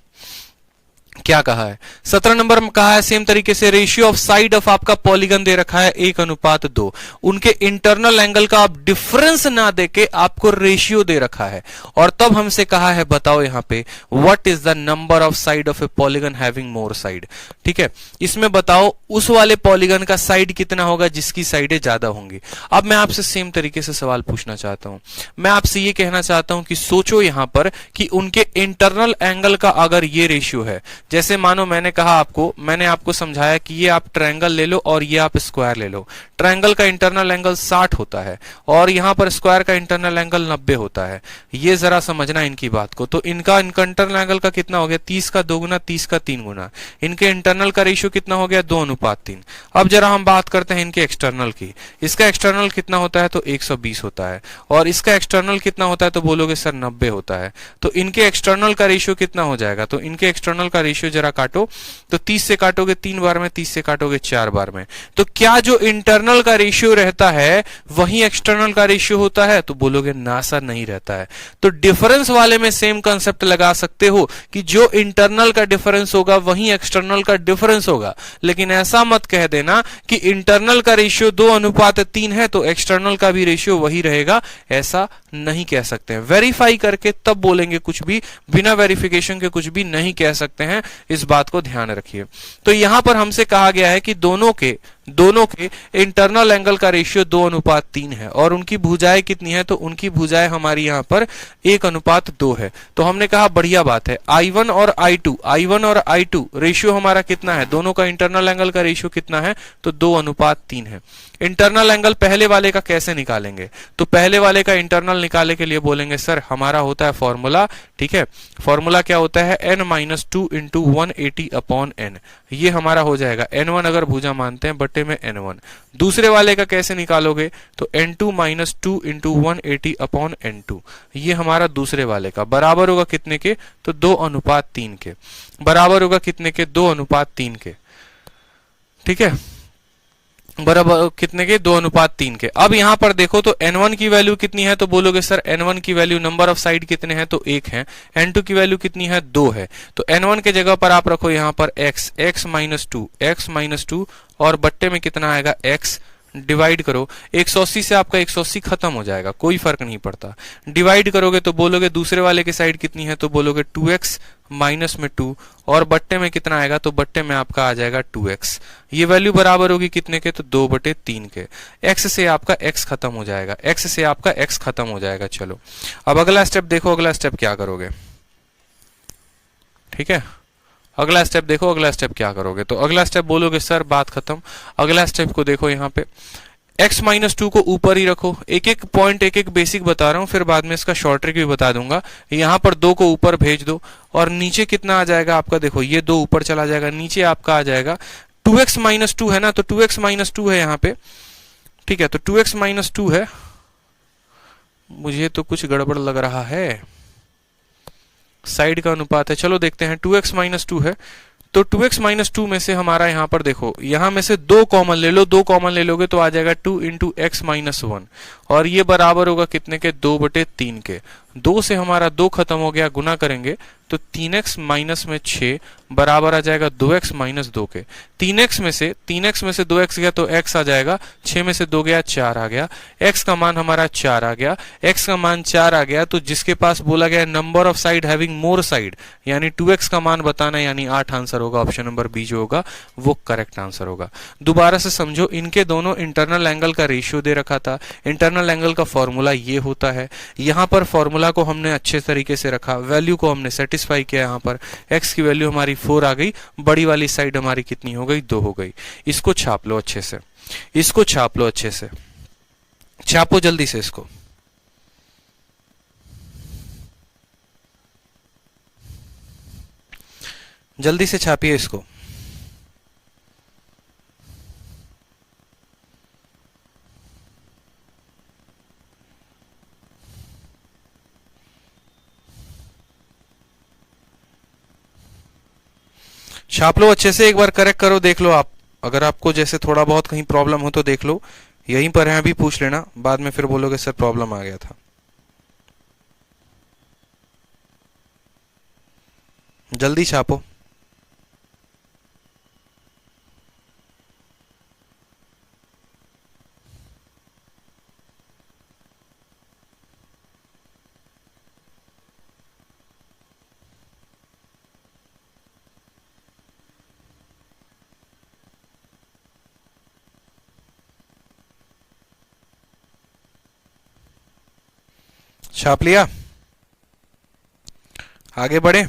क्या कहा है? 17 नंबर में कहा है सेम तरीके से रेशियो ऑफ साइड ऑफ आपका पॉलीगन दे रखा है 1:2। उनके इंटरनल एंगल का आप डिफरेंस ना देके आपको रेशियो दे रखा है, और तब हमसे कहा है बताओ यहां पे what is the number of side of a polygon having more side. ठीक है, इसमें बताओ उस वाले पॉलीगन का साइड कितना होगा जिसकी साइडें ज्यादा होंगी। अब मैं आपसे सेम तरीके से सवाल पूछना चाहता हूं। मैं आपसे ये कहना चाहता हूं कि सोचो यहां पर कि उनके इंटरनल एंगल का अगर ये रेशियो है, जैसे मानो मैंने कहा आपको, मैंने आपको समझाया कि ये आप ट्रायंगल ले लो और ये आप स्क्वायर ले लो। ट्रायंगल का इंटरनल एंगल 60 होता है और यहां पर स्क्वायर का इंटरनल एंगल 90 होता है। ये जरा समझना इनकी बात को। तो इनका इंटरनल एंगल का कितना हो गया? 30 का 2 गुना, 30 का 3 गुना। इनके इंटरनल का रेशियो कितना हो गया? 2:3। अब जरा हम बात करते हैं इनके एक्सटर्नल की। इसका एक्सटर्नल कितना होता है? तो 120 होता है। और इसका एक्सटर्नल कितना होता है? तो बोलोगे सर 90 होता है। तो इनके एक्सटर्नल का रेशियो कितना हो जाएगा? तो इनके एक्सटर्नल का रेशियो जरा काटो, तो 30 से काटोगे 3 बार में, 30 से काटोगे 4 बार में। तो क्या जो इंटरनल का रेशियो रहता है वही एक्सटर्नल का रेशियो होता है? तो बोलोगे ना सर नहीं रहता है। तो डिफरेंस वाले में सेम कंसेप्ट लगा सकते हो कि जो इंटरनल का डिफरेंस होगा वही एक्सटर्नल का डिफरेंस होगा, लेकिन ऐसा मत कह देना कि इंटरनल का रेशियो 2:3 है तो एक्सटर्नल का भी रेशियो वही रहेगा। ऐसा नहीं कह सकते हैं। वेरीफाई करके तब बोलेंगे कुछ भी, बिना वेरिफिकेशन के कुछ भी नहीं कह सकते हैं। इस बात को ध्यान रखिए। तो यहां पर हमसे कहा गया है कि दोनों के इंटरनल एंगल का रेशियो 2:3 है और उनकी भुजाएं कितनी है? तो उनकी भुजाएं हमारी यहां पर 1:2 है। तो हमने कहा बढ़िया बात है। I1 और I2 रेशियो हमारा कितना है? दोनों का इंटरनल एंगल का रेशियो कितना है? तो 2:3 है। इंटरनल एंगल पहले वाले का कैसे निकालेंगे? तो पहले वाले का इंटरनल निकालने के लिए बोलेंगे सर हमारा होता है फॉर्मूला। ठीक है, फॉर्मूला क्या होता है? n-2 × 180/n। ये हमारा हो जाएगा n1 अगर भुजा मानते हैं बटे में n1। दूसरे वाले का कैसे निकालोगे? तो n2 - 2 × 180/n2। ये हमारा दूसरे वाले का बराबर होगा कितने के? तो 2:3 के। बराबर होगा कितने के? 2:3 के। ठीक है, बराबर कितने के? 2:3 के। अब यहां पर देखो तो n1 की वैल्यू कितनी है? तो बोलोगे सर n1 की वैल्यू नंबर ऑफ साइड कितने हैं? तो 1 है। n2 की वैल्यू कितनी है? 2 है। तो n1 के जगह पर आप रखो यहां पर x - 2 और बट्टे में कितना आएगा? x। डिवाइड करो 180 से, आपका 180 खत्म हो जाएगा, कोई फर्क नहीं पड़ता। डिवाइड करोगे तो बोलोगे दूसरे वाले की साइड कितनी है? तो बोलोगे 2x माइनस में 2 और बट्टे में कितना आएगा? तो बट्टे में आपका आ जाएगा 2x। ये वैल्यू बराबर होगी कितने के? तो 2/3 के। x से आपका x खत्म हो जाएगा, x से आपका x खत्म हो जाएगा। चलो अब अगला स्टेप देखो, अगला स्टेप क्या करोगे? ठीक है, अगला स्टेप देखो, अगला स्टेप क्या करोगे? तो अगला स्टेप बोलोगे सर बात खत्म। अगला स्टेप को देखो, यहाँ पे x - 2 को ऊपर ही रखो। एक एक पॉइंट एक एक बेसिक बता रहा हूं, फिर बाद में इसका शॉर्ट ट्रिक भी बता दूंगा। यहाँ पर 2 को ऊपर भेज दो और नीचे कितना आ जाएगा आपका? देखो ये 2 ऊपर चला जाएगा, नीचे आपका आ जाएगा 2x - 2 है ना, तो 2x - 2 है यहाँ पे। ठीक है, तो 2x - 2 है। मुझे तो कुछ गड़बड़ लग रहा है, साइड का अनुपात है। चलो देखते हैं, 2x - 2 है तो 2x - 2 में से हमारा यहाँ पर देखो, यहाँ में से 2 कॉमन ले लो। 2 कॉमन ले लोगे तो आ जाएगा 2 × x - 1 और ये बराबर होगा कितने के? 2/3 के। 2 से हमारा 2 खत्म हो गया, गुना करेंगे तो 3x - में 6 बराबर आ जाएगा 2x माइनस 2 के। 3x में से 2x गया तो x आ जाएगा, 6 में से 2 गया 4 आ गया, x का मान हमारा 4 आ गया। x का मान 4 आ गया तो जिसके पास बोला गया number of side having more side यानी 2x का मान बताना, यानी 8 आंसर होगा। ऑप्शन नंबर बी जो होगा वो करेक्ट आंसर होगा। दोबारा से समझो, इनके दोनों इंटरनल एंगल का रेशियो दे रखा था। इंटरनल एंगल का फॉर्मूला ये होता है। यहां पर फॉर्मूला को हमने अच्छे तरीके से रखा, वैल्यू को हमने सेटिस्फाई किया। यहां पर x की वैल्यू हमारी 4 आ गई, बड़ी वाली साइड हमारी कितनी हो गई, 2 हो गई। इसको छाप लो अच्छे से, इसको छाप लो अच्छे से, छापो जल्दी से इसको। जल्दी से छापिए इसको। छाप लो अच्छे से, एक बार करेक्ट करो, देख लो आप। अगर आपको जैसे थोड़ा बहुत कहीं प्रॉब्लम हो तो देख लो, यहीं पर है अभी, पूछ लेना, बाद में फिर बोलोगे सर प्रॉब्लम आ गया था। जल्दी छापो। छाप लिया, आगे बढ़े।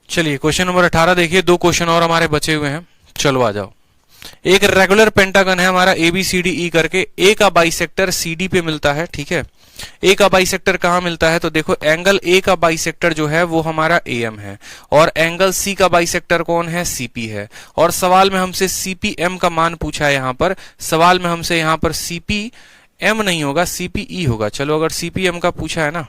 चलिए क्वेश्चन नंबर 18 देखिए, 2 क्वेश्चन और हमारे बचे हुए हैं, चलो आ जाओ। एक रेगुलर पेंटागन है हमारा ABCDE करके, ए का बाइसेक्टर CD पे मिलता है, ठीक है। ए का बाइसेक्टर कहां मिलता है, तो देखो एंगल ए का बाइसेक्टर जो है वो हमारा AM है, और एंगल C का बाइसेक्टर कौन है, CP है। और सवाल में हमसे CPM का मान पूछा है। यहां पर सवाल में हमसे यहां पर CPM नहीं होगा, CPE होगा। चलो अगर CPM का पूछा है ना,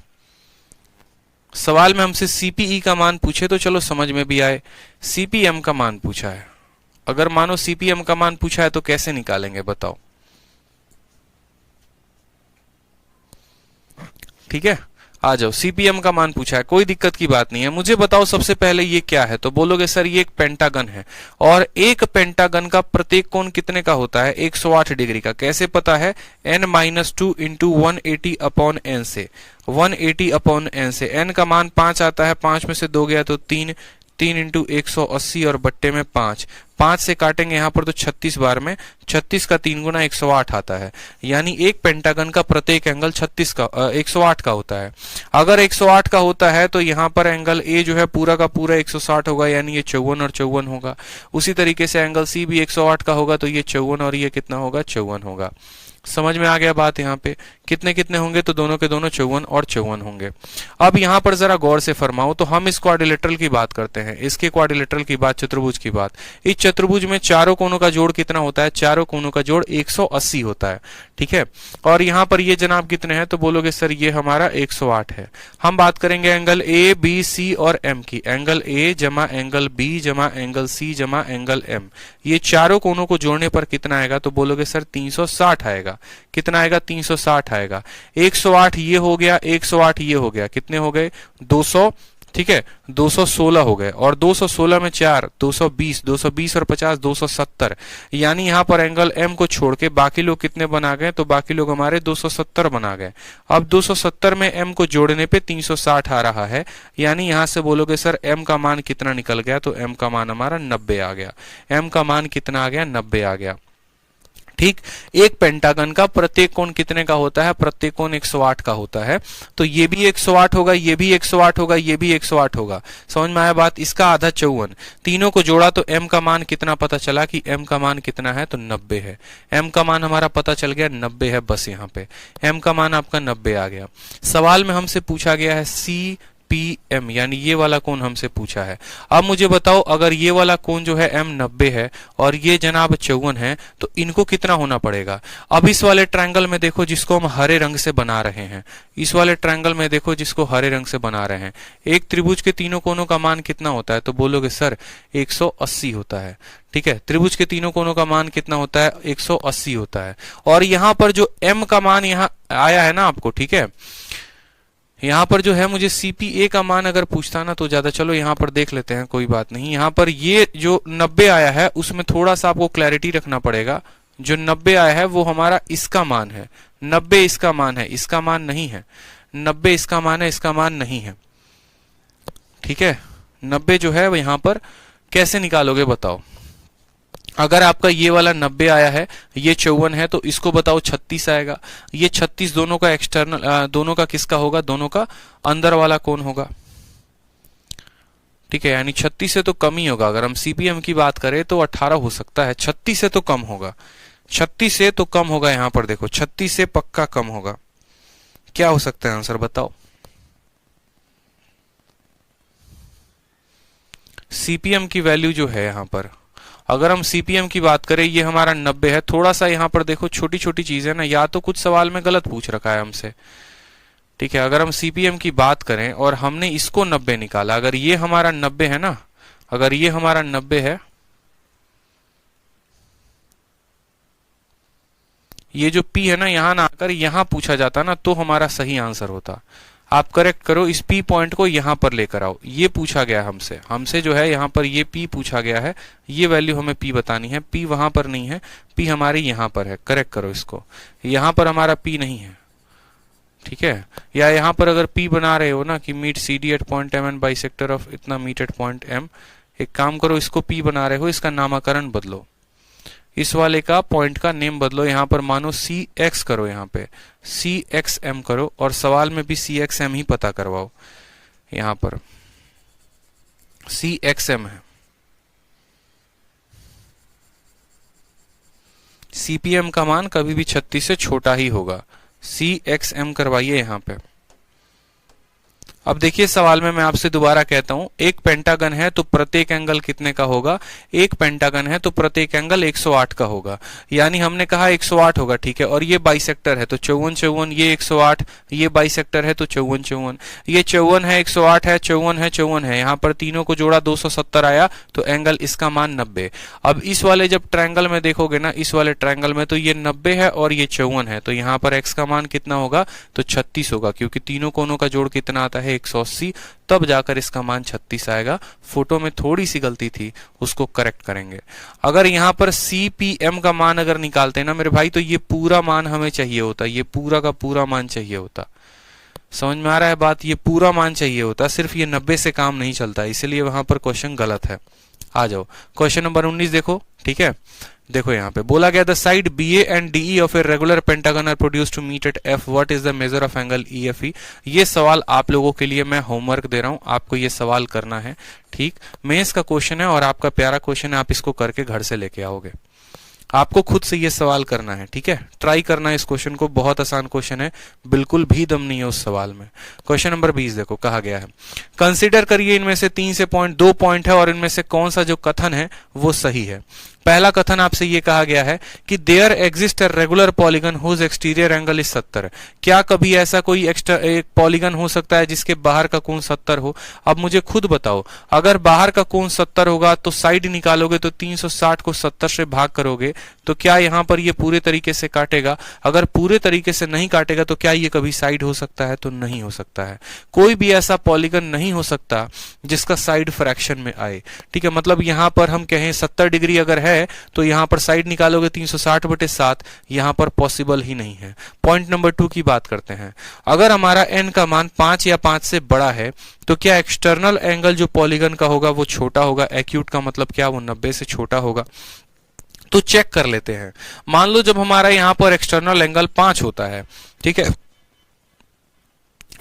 सवाल में हमसे CPE का मान पूछे तो चलो समझ में भी आए। CPM का मान पूछा है, अगर मानो CPM का मान पूछा है तो कैसे निकालेंगे बताओ। ठीक है, आ जाओ। CPM का मान पूछा है, कोई दिक्कत की बात नहीं है। मुझे बताओ सबसे पहले ये क्या है, तो बोलोगे सर ये एक पेंटागन है, और एक पेंटागन का प्रत्येक कोण कितने का होता है, 108 डिग्री का। कैसे पता है, n-2 इंटू 180 अपॉन n से, 180 अपॉन n से। n का मान 5 आता है, 5 में से 2 गया तो 3, 3 इंटू 180 और बट्टे में 5, 5 से काटेंगे यहां पर तो 36 बार में, 36 का 3 गुना 108 आता है। यानी एक पेंटागन का प्रत्येक एंगल 108 का होता है। अगर 108 का होता है तो यहां पर एंगल ए जो है पूरा का पूरा 160 होगा, यानी ये 54 और 54 होगा। उसी तरीके से एंगल सी भी 108 का होगा तो ये 54 और ये कितना होगा, 54 होगा। समझ में आ गया बात। यहाँ पे कितने कितने होंगे, तो दोनों के दोनों 54 और 54 होंगे। अब यहाँ पर जरा गौर से फरमाओ, तो हम इस क्वाड्रिलेटरल की बात करते हैं, इसके क्वाड्रिलेटरल की बात, चतुर्भुज की बात। इस चतुर्भुज में चारों कोनों का जोड़ कितना होता है, चारों कोनों का जोड़ 180 होता है, ठीक है। और यहाँ पर ये जनाब कितने हैं, तो बोलोगे सर ये हमारा 108 है। हम बात करेंगे एंगल ए बी सी और एम की, एंगल ए जमा एंगल बी जमा एंगल सी जमा एंगल एम, ये चारों कोनों को जोड़ने पर कितना आएगा, तो बोलोगे सर 360 आएगा। कितना आएगा, 360 आएगा। 108 ये हो गया, 108 ये हो गया, कितने हो गए, 200, ठीक है, 216 हो गए। और 216 में 4, 220, 220 और 50, 270। यानी यहां पर एंगल एम को छोड़ के बाकी लोग कितने बना गए, तो बाकी लोग हमारे 270 बना गए। अब 270 में एम को जोड़ने पे 360 आ रहा है, यानी यहां से बोलोगे सर एम का मान कितना निकल गया, तो एम का मान हमारा 90 आ गया। एम का मान कितना आ गया, 90 आ गया, ठीक। एक पेंटागन का प्रत्येक कोण कितने का होता है? प्रत्येक कोण 108 का होता है। तो ये भी 108 होगा, ये भी 108 होगा, ये भी 108 होगा। समझ में आया बात? इसका आधा 54, तीनों को जोड़ा तो m का मान कितना पता चला कि m का मान कितना है? तो 90 है। m का मान हमारा पता चल गया 90 है, बस यहाँ पे m का मान आपका 90 आ गया। सवाल में हमसे पूछा गया है CPM, यानी ये वाला कोण हमसे पूछा है। अब मुझे बताओ, अगर ये वाला कोण जो है m 90 है और ये जनाब 54 है, तो इनको कितना होना पड़ेगा? अब इस वाले ट्रायंगल में देखो जिसको हम हरे रंग से बना रहे हैं, इस वाले ट्रायंगल में देखो जिसको हरे रंग से बना रहे हैं, एक त्रिभुज के तीनों कोणों का मान कितना होता है? तो बोलोगे सर 180 होता है। ठीक है, त्रिभुज के तीनों कोणों का मान कितना होता है? 180 होता है। और यहाँ पर जो m का मान यहाँ आया है ना आपको, ठीक है, यहाँ पर जो है मुझे CPA का मान अगर पूछता ना तो ज्यादा, चलो यहाँ पर देख लेते हैं, कोई बात नहीं। यहाँ पर ये जो 90 आया है उसमें थोड़ा सा आपको क्लैरिटी रखना पड़ेगा। जो 90 आया है वो हमारा इसका मान है, 90 इसका मान है, इसका मान नहीं है। 90 इसका मान है, इसका मान नहीं है। ठीक है, 90 जो है वो यहाँ पर कैसे निकालोगे बताओ? अगर आपका ये वाला 90 आया है, ये 54 है, तो इसको बताओ 36 आएगा। ये 36 दोनों का एक्सटर्नल, दोनों का किसका होगा? दोनों का अंदर वाला कोण होगा। ठीक है, यानी 36 से तो कम ही होगा। अगर हम CPM की बात करें तो 18 हो सकता है, 36 से तो कम होगा, 36 से तो कम होगा। यहाँ पर देखो 36 से पक्का कम होगा। क्या हो सकता है आंसर बताओ? CPM की वैल्यू जो है यहाँ पर, अगर हम CPM की बात करें, ये हमारा 90 है। थोड़ा सा यहाँ पर देखो छोटी छोटी चीजें ना, या तो कुछ सवाल में गलत पूछ रखा है हमसे। ठीक है, अगर हम CPM की बात करें और हमने इसको 90 निकाला, अगर ये हमारा 90 है ना, अगर ये हमारा 90 है, ये जो P है ना, यहां ना आकर यहां पूछा जाता ना तो हमारा सही आंसर होता। आप करेक्ट करो, इस P पॉइंट को यहां पर लेकर आओ। ये पूछा गया हमसे जो है यहाँ पर ये P पूछा गया है, ये वैल्यू हमें P बतानी है। P वहां पर नहीं है, P हमारी यहां पर है। करेक्ट करो इसको, यहां पर हमारा P नहीं है। ठीक है, या यहां पर अगर P बना रहे हो ना कि meet CD at point M and bisector of इतना मीट एट पॉइंट M, एक काम करो, इसको P बना रहे हो, इसका नामकरण बदलो, इस वाले का पॉइंट का नेम बदलो। यहां पर मानो CX करो, यहाँ पे CXM करो, और सवाल में भी CXM ही पता करवाओ। यहां पर CXM है, CPM का मान कभी भी 36 से छोटा ही होगा। CXM करवाइए यहाँ पे। अब देखिए सवाल में मैं आपसे दोबारा कहता हूं, एक पेंटागन है तो प्रत्येक एंगल कितने का होगा? एक पेंटागन है तो प्रत्येक एंगल 108 का होगा, यानी हमने कहा 108 होगा। ठीक है, और ये बाइसेक्टर है तो 54 54, ये 108, ये बाइसेक्टर है तो 54 54, ये 54 है, 108 है, 54 है, 54 है, यहाँ पर तीनों को जोड़ा 270 आया, तो एंगल इसका मान 90। अब इस वाले जब ट्रायंगल में देखोगे ना, इस वाले ट्रायंगल में तो ये 90 है और ये 54 है, तो यहाँ पर x का मान कितना होगा? तो 36 होगा, क्योंकि तीनों कोनों का जोड़ कितना आता है? 180, तब जाकर इसका मान 36 आएगा। फोटो में थोड़ी सी गलती थी, उसको करेक्ट करेंगे। अगर यहाँ पर CPM का मान अगर निकालते हैं ना मेरे भाई, तो ये पूरा मान हमें चाहिए होता, ये पूरा का पूरा मान चाहिए होता। समझ में आ रहा है बात? ये पूरा मान चाहिए होता, सिर्फ ये 90 से काम नहीं चलता, इसलिए वहां पर क्वेश्चन गलत है। आ जाओ क्वेश्चन नंबर 19 देखो। ठीक है, देखो यहाँ पे बोला गया the side BA and DE of a regular pentagon are produced to meet at F, what is the measure of angle EFE। ये सवाल आप लोगों के लिए मैं होमवर्क दे रहा हूँ, आपको ये सवाल करना है। ठीक, मेंस का क्वेश्चन है और आपका प्यारा क्वेश्चन है, आप इसको करके घर से लेके आओगे। आपको खुद से ये सवाल करना है। ठीक है, ट्राई करना है इस क्वेश्चन को, बहुत आसान क्वेश्चन है, बिल्कुल भी दम नहीं है उस सवाल में। क्वेश्चन नंबर 20 देखो, कहा गया है कंसीडर करिए इनमें से 3 से पॉइंट 2 पॉइंट है और इनमें से कौन सा जो कथन है वो सही है। पहला कथन आपसे ये कहा गया है कि there exist a regular polygon whose exterior angle is 70। क्या कभी ऐसा कोई एक पॉलीगन हो सकता है जिसके बाहर का कोण 70 हो? अब मुझे खुद बताओ, अगर बाहर का कोण 70 होगा तो साइड निकालोगे तो 360 को 70 से भाग करोगे तो क्या यहाँ पर ये पूरे तरीके से काटेगा? अगर पूरे तरीके से नहीं काटेगा तो क्या ये कभी साइड हो सकता है? तो नहीं हो सकता है। कोई भी ऐसा पॉलीगन नहीं हो सकता जिसका साइड फ्रैक्शन में आए। ठीक है, मतलब यहाँ पर हम कहें 70 डिग्री अगर है तो यहां पर साइड निकालोगे 360/7, यहां पर पॉसिबल ही नहीं है। पॉइंट नंबर 2 की बात करते हैं। अगर हमारा n का मान 5 या 5 से बड़ा है तो क्या एक्सटर्नल एंगल जो पॉलीगन का होगा वो छोटा होगा? एक्यूट का मतलब क्या? वो 90 से छोटा होगा। तो चेक कर लेते हैं। मान लो जब हमारा यहां पर एक्सटर्नल एंगल 5 होता है, ठीक है,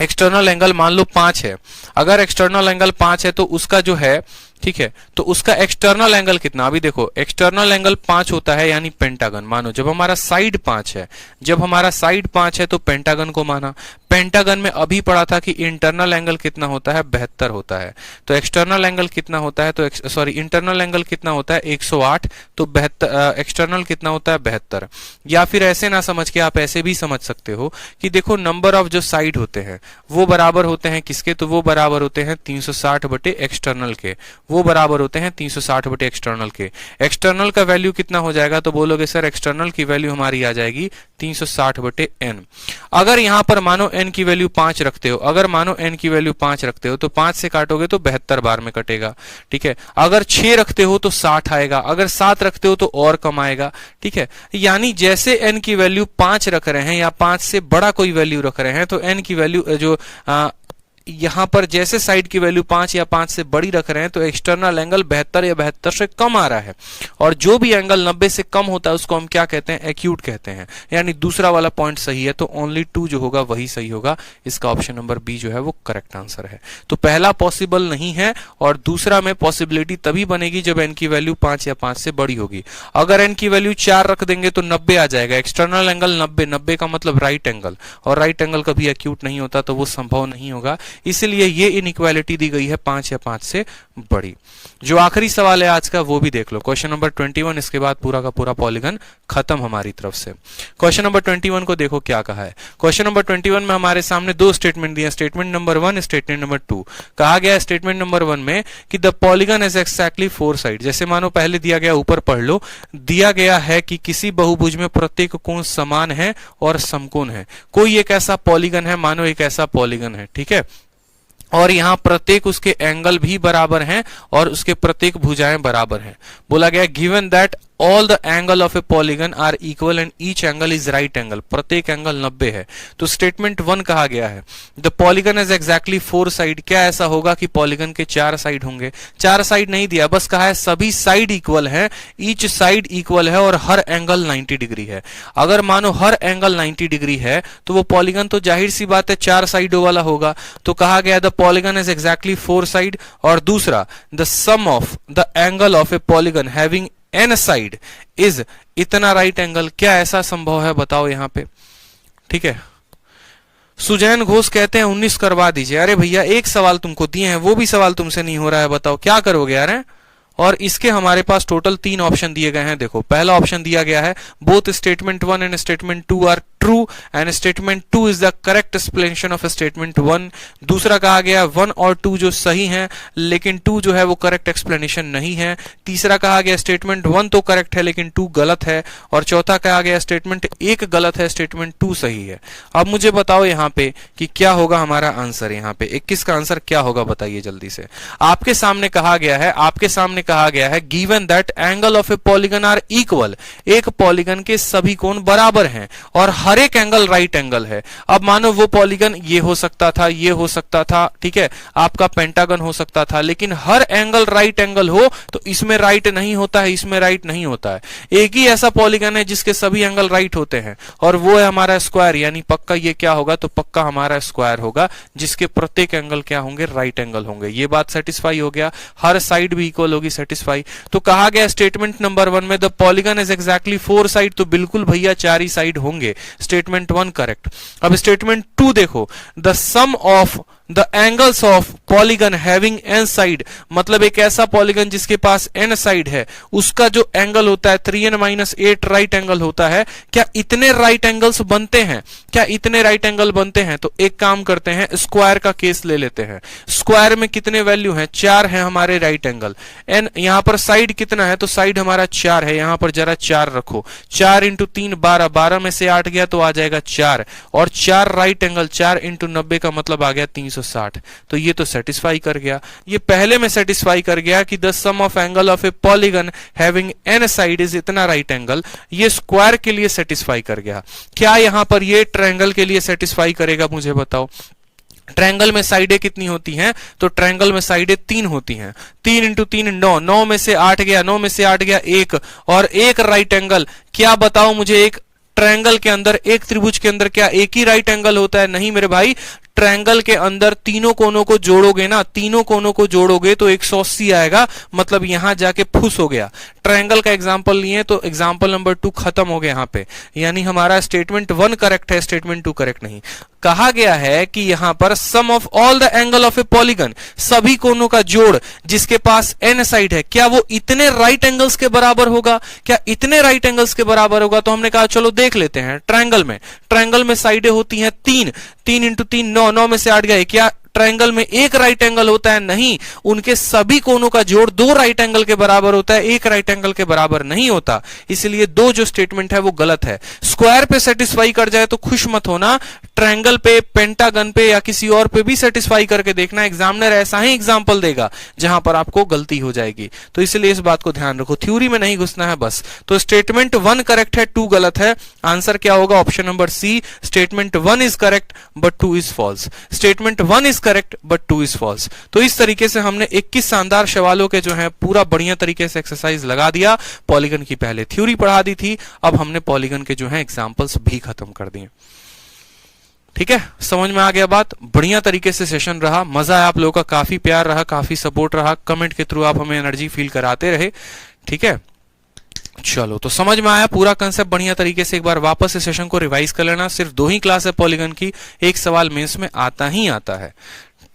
एक्सटर्नल एंगल मान लो 5 है। अगर एक्सटर्नल एंगल 5 है तो उसका जो है, ठीक है, तो उसका एक्सटर्नल एंगल कितना, अभी देखो एक्सटर्नल एंगल 5 होता है यानी पेंटागन। मानो जब हमारा साइड 5 है, जब हमारा साइड 5 है तो पेंटागन को माना। पेंटागन में अभी पढ़ा था कि इंटरनल एंगल कितना होता है, 72 होता है। तो एक्सटर्नल एंगल कितना होता है, तो सॉरी इंटरनल एंगल कितना होता है 108, तो 72 एक्सटर्नल कितना होता है 72। या फिर ऐसे ना समझ के आप ऐसे भी समझ सकते हो कि देखो नंबर ऑफ जो साइड होते हैं वो बराबर होते हैं किसके, तो वो बराबर होते हैं 360 बटे एक्सटर्नल के, वो बराबर होते हैं 360 बटे एक्सटर्नल के। एक्सटर्नल का वैल्यू कितना हो जाएगा, तो बोलोगे सर एक्सटर्नल की वैल्यू हमारी आ जाएगी 360 बटे n। अगर यहां पर मानो n की वैल्यू 5 रखते हो, अगर मानो n की वैल्यू 5 रखते हो तो 5 से काटोगे तो 72 बार में कटेगा, ठीक है। अगर 6 रखते हो तो 60 आएगा, अगर 7 रखते हो तो और कम आएगा, ठीक है। यानी जैसे n की वैल्यू 5 रख रहे हैं या 5 से बड़ा कोई वैल्यू रख रहे हैं तो n की वैल्यू जो यहां पर जैसे साइड की वैल्यू 5 या 5 से बड़ी रख रहे हैं तो एक्सटर्नल एंगल 72 या 72 से कम आ रहा है। और जो भी एंगल 90 से कम होता है उसको हम क्या कहते हैं, एक्यूट कहते हैं। यानी दूसरा वाला पॉइंट सही है, तो ओनली 2 जो होगा वही सही होगा। इसका ऑप्शन नंबर बी जो है वो करेक्ट आंसर है। तो पहला पॉसिबल नहीं है और दूसरा में पॉसिबिलिटी तभी बनेगी जब एन की वैल्यू 5 या 5 से बड़ी होगी। अगर एन की वैल्यू 4 रख देंगे तो 90 आ जाएगा। एक्सटर्नल एंगल 90 का मतलब राइट एंगल, और राइट एंगल कभी एक्यूट नहीं होता, तो वो संभव नहीं होगा। इसलिए ये इनइक्वालिटी दी गई है 5 या 5 से बड़ी। जो आखिरी सवाल है आज का वो भी देख लो, क्वेश्चन नंबर 21। इसके बाद पूरा का पूरा पॉलीगन खत्म हमारी तरफ से। क्वेश्चन नंबर 21 को देखो क्या कहा है। क्वेश्चन नंबर 21 में हमारे सामने 2 स्टेटमेंट दिए, स्टेटमेंट नंबर 1, स्टेटमेंट नंबर 2। कहा गया है स्टेटमेंट नंबर 1 में कि the polygon is exactly 4 side. जैसे मानो पहले दिया गया, ऊपर पढ़ लो, दिया गया है कि किसी बहुभुज में प्रत्येक कोण समान है और समकोण है। कोई एक ऐसा पॉलीगन है, मानो एक ऐसा पॉलीगन है, ठीक है, और यहां प्रत्येक उसके एंगल भी बराबर हैं और उसके प्रत्येक भुजाएं बराबर हैं। बोला गया given that all the angle of a polygon are equal and each angle is right angle. प्रत्येक एंगल 90 है। तो स्टेटमेंट 1 कहा गया है the polygon is exactly 4 side. क्या ऐसा होगा कि पॉलीगन के 4 साइड होंगे? 4 साइड नहीं दिया, बस कहा है सभी साइड इक्वल है, ईच साइड इक्वल है और हर एंगल 90 डिग्री है। अगर मानो हर एंगल 90 डिग्री है तो वो पॉलीगन तो जाहिर सी बात है 4 साइडों वाला होगा। तो कहा गया the polygon is exactly 4 side. और दूसरा the sum of the angle of a polygon having n side is इतना राइट एंगल। क्या ऐसा संभव है बताओ यहां पे, ठीक है। सुजैन घोष कहते हैं 19 करवा दीजिए। अरे भैया एक सवाल तुमको दिए हैं, वो भी सवाल तुमसे नहीं हो रहा है, बताओ क्या करोगे यार हैं? और इसके हमारे पास टोटल 3 ऑप्शन दिए गए हैं। देखो पहला ऑप्शन दिया गया है both statement 1 and statement 2 are true and statement 2 is the correct explanation of statement 1। दूसरा कहा गया 1 और 2 जो सही हैं लेकिन 2 जो है वो करेक्ट एक्सप्लेनेशन नहीं है। तीसरा कहा गया स्टेटमेंट 1 तो करेक्ट है लेकिन 2 गलत है। और चौथा कहा गया स्टेटमेंट 1 गलत है, स्टेटमेंट 2 सही है। अब मुझे बताओ यहाँ पे कि क्या होगा हमारा आंसर। यहाँ पे 21 का आंसर क्या होगा बताइए जल्दी से। आपके सामने कहा गया है, आपके सामने कहा गया है given that angle of a polygon are equal. एक पॉलीगन के सभी कोण बराबर हैं और हर एक एंगल राइट एंगल है। अब मानो वो पॉलीगन ये हो सकता था, ये हो सकता था, ठीक है, आपका पेंटागन हो सकता था, लेकिन हर एंगल राइट एंगल हो तो इसमें राइट नहीं होता है, इसमें राइट नहीं होता है। एक ही ऐसा पॉलीगन है जिसके सभी एंगल राइट होते हैं और वो है हमारा स्क्वायर। यानी पक्का ये क्या होगा, तो पक्का हमारा स्क्वायर होगा जिसके प्रत्येक एंगल क्या होंगे, राइट एंगल होंगे। ये बात सेटिस्फाई हो गया, हर साइड भी इक्वल होगी, सेटिस्फाई। तो कहा गया स्टेटमेंट नंबर 1 में the polygon is exactly 4 side, तो बिल्कुल भैया 4 ही साइड होंगे। Statement 1 correct. अब स्टेटमेंट 2 देखो the sum of the angles of polygon having n side, मतलब एक ऐसा पॉलीगन जिसके पास n साइड है उसका जो एंगल होता है 3n-8 राइट एंगल होता है। क्या इतने राइट एंगल्स बनते हैं? क्या इतने राइट एंगल बनते हैं? तो एक काम करते हैं, स्क्वायर का केस ले लेते हैं। स्क्वायर में कितने वैल्यू हैं? 4 है हमारे राइट एंगल। n यहां पर साइड कितना है, तो साइड हमारा 4 है। यहां पर जरा 4 रखो, 4 इंटू 3 12, 12 में से 8 गया तो आ जाएगा 4, और 4 राइट एंगल 4 इंटू 90 का मतलब आ गया 360। तो ये तो सेटिस्फाई कर गया। ये पहले में सेटिस्फाई कर गया कि the sum of angle of a polygon having n side is इतना राइट एंगल। ये स्क्वायर के लिए सेटिस्फाई कर गया। क्या यहां पर ये ट्रायंगल के लिए सेटिस्फाई करेगा, मुझे बताओ। ट्रायंगल में साइडें कितनी होती हैं? तो ट्रायंगल में साइडें 3 होती हैं। 3 इंटू 3 9, 9 में से 8 गया, 9 में से 8 गया 1, और एक राइट एंगल। क्या बताओ मुझे, एक ट्रायंगल के अंदर, एक त्रिभुज के अंदर क्या एक ही राइट एंगल होता है? नहीं मेरे भाई, ट्रायंगल के अंदर तीनों कोनों को जोड़ोगे ना, तीनों कोनों को जोड़ोगे तो 180 आएगा, मतलब यहां जाके फुस हो गया। ट्रायंगल का एग्जांपल लिए तो एग्जांपल नंबर 2 खत्म हो गया यहां पे, यानी हमारा स्टेटमेंट 1 करेक्ट है, स्टेटमेंट 2 करेक्ट नहीं। कहा गया है कि यहां पर sum of all the angle of a polygon, सभी कोनों का जोड़ जिसके पास n साइड है, क्या वो इतने राइट एंगल्स के बराबर होगा? क्या इतने राइट एंगल्स के बराबर होगा? तो हमने कहा चलो देख लेते हैं। ट्रायंगल में साइडें होती हैं 3, 3 इंटू 3 9, 9 में से 8 गए। क्या ट्रायंगल में एक राइट एंगल होता है? नहीं, उनके सभी कोनों का जोड़ 2 राइट एंगल के बराबर होता है, एक राइट एंगल के बराबर नहीं होता। इसलिए 2 जो स्टेटमेंट है वो गलत है। स्क्वायर पे सेटिस्फाई कर जाए तो खुश मत होना, ट्रायंगल पे, पेंटागन पे या किसी और पे भी सेटिस्फाई करके देखना। एग्जामिनर ऐसा ही एग्जाम्पल देगा जहां पर आपको गलती हो जाएगी, तो इसलिए इस बात को ध्यान रखो, थ्योरी में नहीं घुसना है बस। तो स्टेटमेंट 1 करेक्ट है, 2 गलत है। आंसर क्या होगा? Option number C, statement 1 is correct but 2 is false. Statement 1 is correct but 2 is false. तो इस तरीके से हमने 21 शानदार सवालों के जो है पूरा बढ़िया तरीके से एक्सरसाइज लगा दिया। पॉलीगन की पहले थ्योरी पढ़ा दी थी, अब हमने पॉलीगन के जो है एग्जांपल्स भी खत्म कर दिए। ठीक है, समझ में आ गया बात? बढ़िया तरीके से सेशन रहा, मजा आया आप लोगों का, काफी प्यार रहा, काफी सपोर्ट रहा, कमेंट के थ्रू आप हमें एनर्जी फील कराते रहे। ठीक है, चलो तो समझ में आया पूरा कंसेप्ट बढ़िया तरीके से। एक बार वापस इस सेशन को रिवाइज कर लेना। सिर्फ 2 ही क्लास है पॉलीगन की, एक सवाल मेंस में आता ही आता है।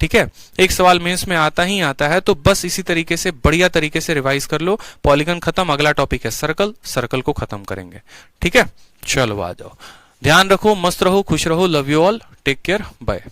ठीक है, एक सवाल मेंस में आता ही आता है, तो बस इसी तरीके से बढ़िया तरीके से रिवाइज कर लो। पॉलीगन खत्म, अगला टॉपिक है सर्कल, सर्कल को खत्म करेंगे। ठीक है, चलो आ जाओ, ध्यान रखो, मस्त रहो, खुश रहो, love you all, take care, bye.